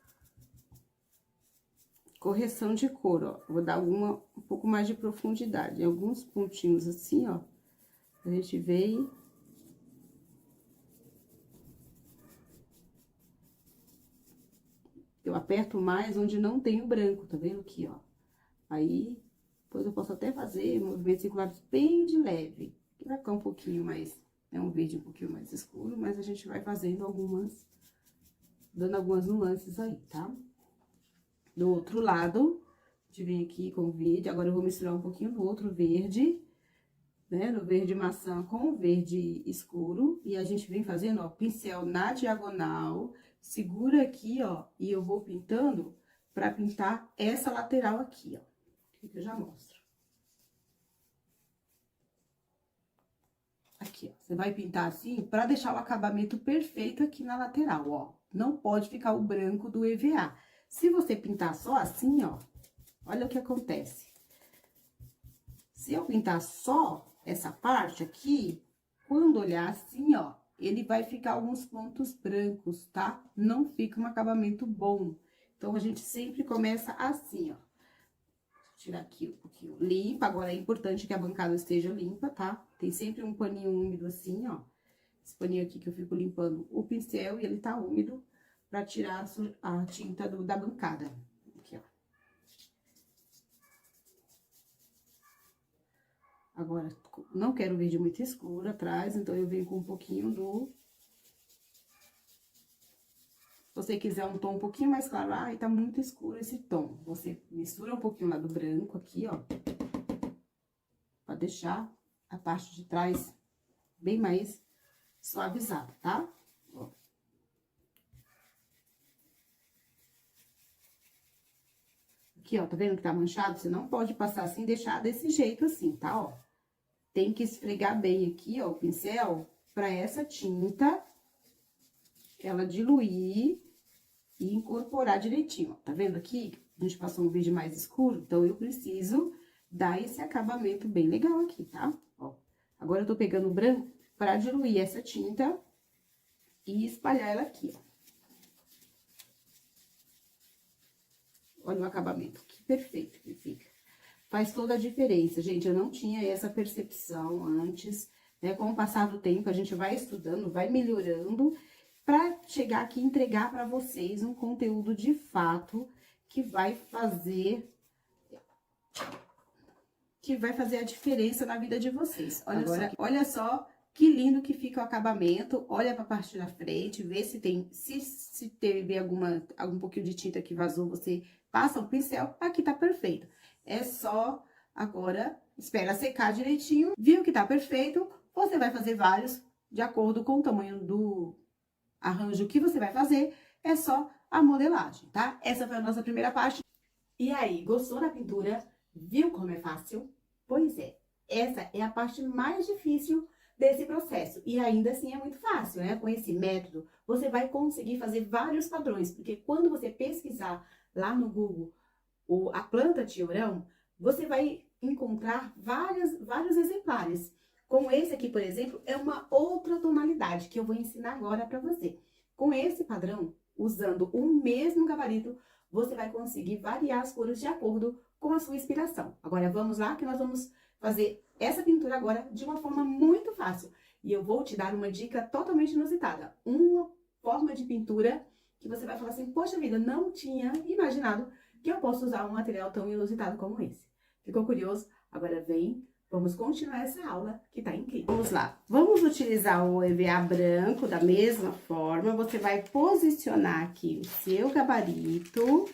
correção de cor, ó. Vou dar um pouco mais de profundidade. Em alguns pontinhos assim, ó. A gente veio. Eu aperto mais onde não tem o branco, tá vendo aqui, ó? Aí, depois eu posso até fazer movimentos circulares bem de leve. Que vai ficar um pouquinho mais, um verde um pouquinho mais escuro, mas a gente vai fazendo algumas, dando algumas nuances aí, tá? Do outro lado, a gente vem aqui com o verde, agora eu vou misturar um pouquinho do outro verde, né? No verde maçã com o verde escuro, e a gente vem fazendo, ó, pincel na diagonal, segura aqui, ó, e eu vou pintando pra pintar essa lateral aqui, ó, que eu já mostro. Aqui, ó, você vai pintar assim pra deixar o acabamento perfeito aqui na lateral, ó. Não pode ficar o branco do EVA. Se você pintar só assim, ó, olha o que acontece. Se eu pintar só essa parte aqui, quando olhar assim, ó, ele vai ficar alguns pontos brancos, tá? Não fica um acabamento bom. Então, a gente sempre começa assim, ó. Vou tirar aqui um pouquinho limpa. Agora, é importante que a bancada esteja limpa, tá? Tem sempre um paninho úmido assim, ó. Esse paninho aqui que eu fico limpando o pincel e ele tá úmido pra tirar a tinta da bancada. Aqui, ó. Agora, não quero verde muito escuro atrás, então eu venho com um pouquinho do... Se você quiser um tom um pouquinho mais claro, ai, tá muito escuro esse tom. Você mistura um pouquinho lá do branco aqui, ó. Pra deixar a parte de trás bem mais suavizada, tá? Ó. Aqui, ó, tá vendo que tá manchado? Você não pode passar assim e deixar desse jeito assim, tá, ó? Tem que esfregar bem aqui, ó, o pincel, pra essa tinta, ela diluir e incorporar direitinho, ó. Tá vendo aqui? A gente passou um verde mais escuro, então eu preciso dar esse acabamento bem legal aqui, tá? Ó, agora eu tô pegando o branco pra diluir essa tinta e espalhar ela aqui, ó. Olha o acabamento, que perfeito que fica. Faz toda a diferença, gente. Eu não tinha essa percepção antes, né? Com o passar do tempo, a gente vai estudando, vai melhorando, para chegar aqui e entregar para vocês um conteúdo de fato que vai fazer a diferença na vida de vocês. Olha só que lindo que fica o acabamento. Olha para a parte da frente, vê se tem, se teve algum pouquinho de tinta que vazou, você passa o pincel. Aqui tá perfeito. É só agora espera secar direitinho. Viu que tá perfeito? Você vai fazer vários de acordo com o tamanho do arranjo que você vai fazer. É só a modelagem, tá? Essa foi a nossa primeira parte. E aí, gostou da pintura? Viu como é fácil? Pois é, essa é a parte mais difícil desse processo. E ainda assim é muito fácil, né? Com esse método, você vai conseguir fazer vários padrões. Porque quando você pesquisar lá no Google a planta tiorão, você vai encontrar vários exemplares. Como esse aqui, por exemplo, é uma outra tonalidade que eu vou ensinar agora para você. Com esse padrão, usando o mesmo gabarito, você vai conseguir variar as cores de acordo com a sua inspiração. Agora, vamos lá que nós vamos fazer essa pintura agora de uma forma muito fácil. E eu vou te dar uma dica totalmente inusitada. Uma forma de pintura que você vai falar assim, poxa vida, não tinha imaginado que eu posso usar um material tão inusitado como esse. Ficou curioso? Agora vem, vamos continuar essa aula que tá incrível. Vamos lá. Vamos utilizar o EVA branco da mesma forma. Você vai posicionar aqui o seu gabarito.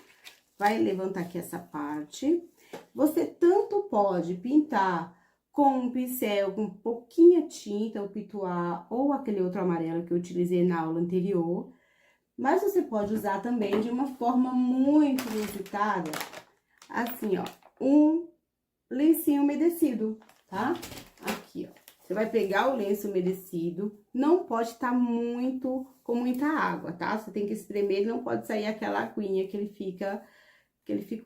Vai levantar aqui essa parte. Você tanto pode pintar com um pincel com pouquinha tinta, o pituá ou aquele outro amarelo que eu utilizei na aula anterior. Mas você pode usar também de uma forma muito inusitada, assim, ó, um lencinho umedecido, tá? Aqui, ó. Você vai pegar o lenço umedecido, não pode estar com muita água, tá? Você tem que espremer, não pode sair aquela aguinha que ele fica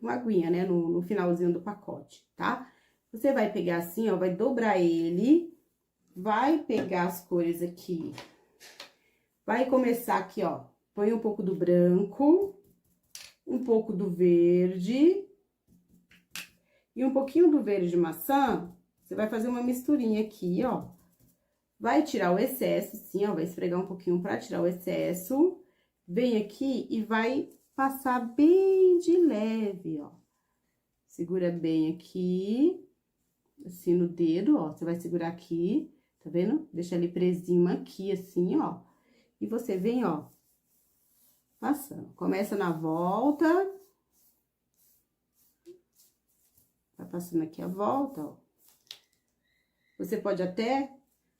uma aguinha, né, no finalzinho do pacote, tá? Você vai pegar assim, ó, vai dobrar ele, vai pegar as cores aqui, vai começar aqui, ó, põe um pouco do branco, um pouco do verde e um pouquinho do verde maçã. Você vai fazer uma misturinha aqui, ó. Vai tirar o excesso, sim, ó, vai esfregar um pouquinho pra tirar o excesso. Vem aqui e vai passar bem de leve, ó. Segura bem aqui, assim no dedo, ó. Você vai segurar aqui, tá vendo? Deixa ele presinho aqui, assim, ó. E você vem, ó, passando. Começa na volta. Vai passando aqui a volta, ó. Você pode até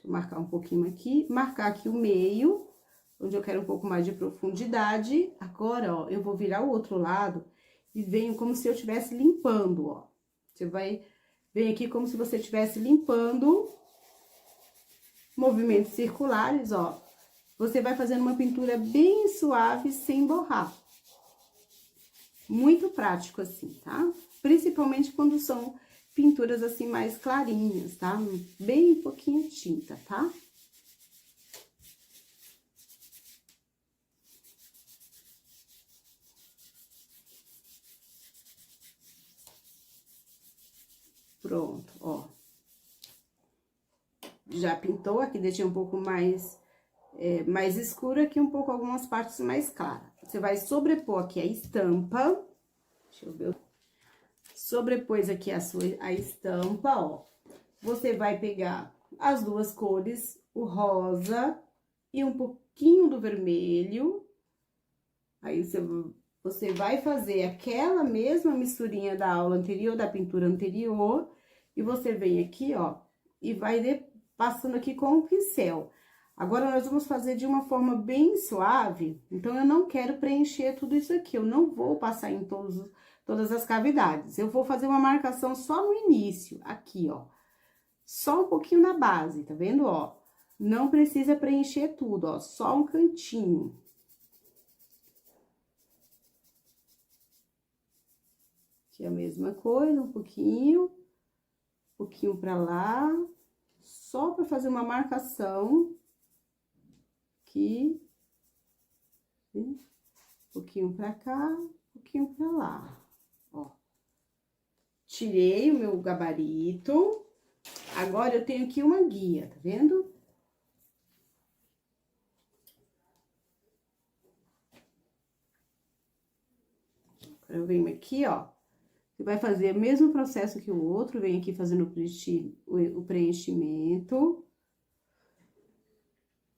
marcar um pouquinho aqui, marcar aqui o meio, onde eu quero um pouco mais de profundidade. Agora, ó, eu vou virar o outro lado e venho como se eu estivesse limpando, ó. Você vem aqui como se você estivesse limpando, movimentos circulares, ó. Você vai fazendo uma pintura bem suave, sem borrar. Muito prático assim, tá? Principalmente quando são pinturas assim mais clarinhas, tá? Bem pouquinho tinta, tá? Pronto, ó. Já pintou, aqui deixei um pouco mais escuro, aqui um pouco algumas partes mais claras. Você vai sobrepor aqui a estampa. Deixa eu ver. Sobrepôs aqui a estampa, ó. Você vai pegar as duas cores, o rosa e um pouquinho do vermelho. Aí, você vai fazer aquela mesma misturinha da aula anterior, da pintura anterior. E você vem aqui, ó, e vai passando aqui com o pincel. Agora, nós vamos fazer de uma forma bem suave. Então, eu não quero preencher tudo isso aqui. Eu não vou passar em todas as cavidades. Eu vou fazer uma marcação só no início, aqui, ó. Só um pouquinho na base, tá vendo, ó? Não precisa preencher tudo, ó, só um cantinho. Aqui a mesma coisa, um pouquinho pra lá, só pra fazer uma marcação aqui pouquinho pra cá, um pouquinho pra lá, ó. Tirei o meu gabarito. Agora, eu tenho aqui uma guia, tá vendo? Eu venho aqui, ó. Você vai fazer o mesmo processo que o outro. Vem aqui fazendo o preenchimento.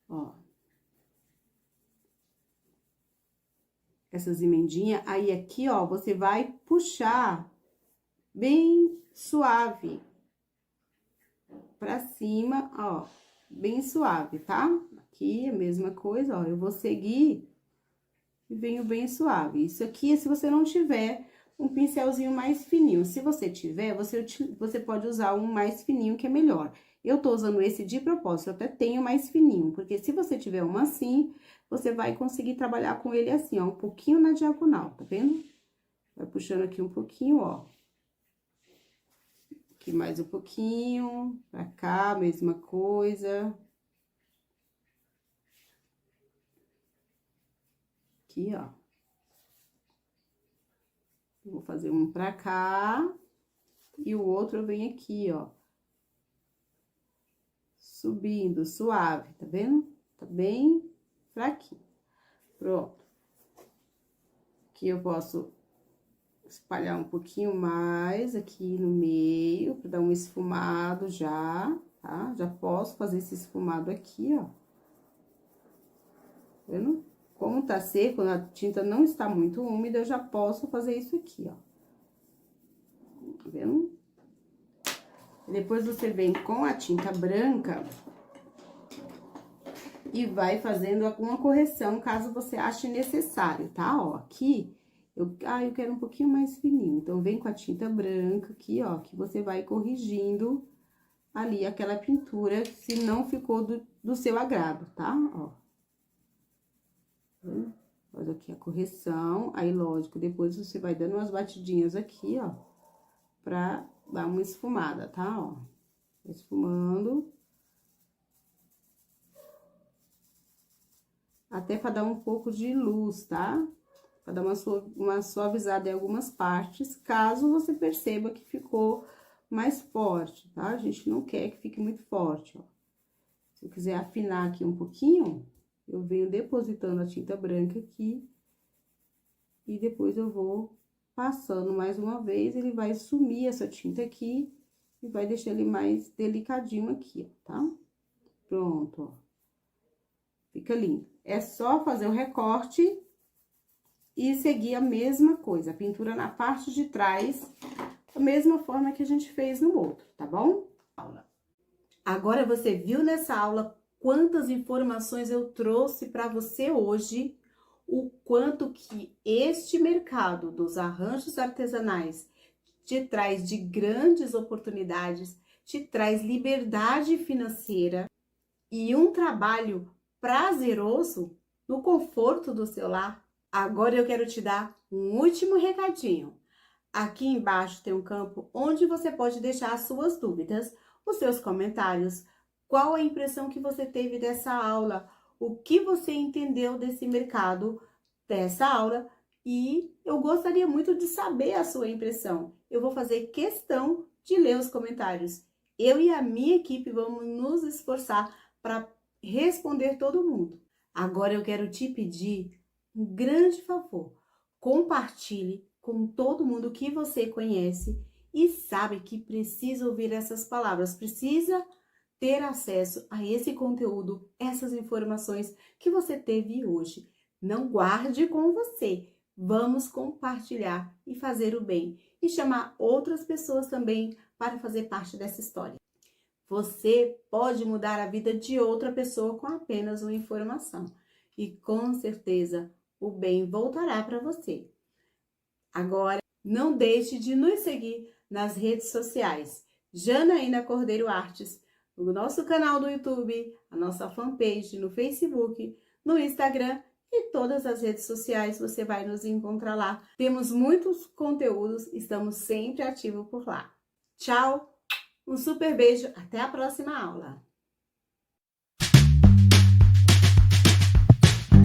Ó. Essas emendinhas. Aí, aqui, ó, você vai puxar bem suave pra cima, ó. Bem suave, tá? Aqui, a mesma coisa, ó. Eu vou seguir e venho bem suave. Isso aqui é se você não tiver um pincelzinho mais fininho. Se você tiver, você pode usar um mais fininho, que é melhor. Eu tô usando esse de propósito, eu até tenho mais fininho, porque se você tiver um assim, você vai conseguir trabalhar com ele assim, ó, um pouquinho na diagonal, tá vendo? Vai puxando aqui um pouquinho, ó. Aqui mais um pouquinho, pra cá, mesma coisa. Aqui, ó. Vou fazer um pra cá e o outro eu venho aqui, ó. Subindo, suave, tá vendo? Tá bem fraquinho. Pronto. Aqui eu posso espalhar um pouquinho mais aqui no meio, pra dar um esfumado já, tá? Já posso fazer esse esfumado aqui, ó. Tá vendo? Como tá seco, a tinta não está muito úmida, eu já posso fazer isso aqui, ó. Tá vendo? Depois você vem com a tinta branca e vai fazendo alguma correção, caso você ache necessário, tá? Ó, aqui, eu quero um pouquinho mais fininho. Então, vem com a tinta branca aqui, ó, que você vai corrigindo ali aquela pintura, se não ficou do seu agrado, tá? Ó. Faz aqui a correção, aí, lógico, depois você vai dando umas batidinhas aqui, ó, pra dar uma esfumada, tá? Ó, esfumando. Até pra dar um pouco de luz, tá? Pra dar uma suavizada em algumas partes, caso você perceba que ficou mais forte, tá? A gente não quer que fique muito forte, ó. Se eu quiser afinar aqui um pouquinho, eu venho depositando a tinta branca aqui. E depois eu vou passando mais uma vez, ele vai sumir essa tinta aqui e vai deixar ele mais delicadinho aqui, ó, tá? Pronto, ó. Fica lindo. É só fazer o recorte e seguir a mesma coisa, a pintura na parte de trás, da mesma forma que a gente fez no outro, tá bom? Agora, você viu nessa aula quantas informações eu trouxe para você hoje, o quanto que este mercado dos arranjos artesanais te traz de grandes oportunidades, te traz liberdade financeira e um trabalho prazeroso no conforto do seu lar. Agora eu quero te dar um último recadinho. Aqui embaixo tem um campo onde você pode deixar as suas dúvidas, os seus comentários, qual a impressão que você teve dessa aula, o que você entendeu desse mercado, dessa aula, e eu gostaria muito de saber a sua impressão. Eu vou fazer questão de ler os comentários. Eu e a minha equipe vamos nos esforçar para responder todo mundo. Agora eu quero te pedir um grande favor. Compartilhe com todo mundo que você conhece e sabe que precisa ouvir essas palavras, precisa ter acesso a esse conteúdo, essas informações que você teve hoje. Não guarde com você. Vamos compartilhar e fazer o bem e chamar outras pessoas também para fazer parte dessa história. Você pode mudar a vida de outra pessoa com apenas uma informação. E com certeza o bem voltará para você. Agora, não deixe de nos seguir nas redes sociais. Janaína Cordeiro Artes, no nosso canal do YouTube, a nossa fanpage no Facebook, no Instagram e todas as redes sociais você vai nos encontrar lá. Temos muitos conteúdos, estamos sempre ativos por lá. Tchau! Um super beijo, até a próxima aula!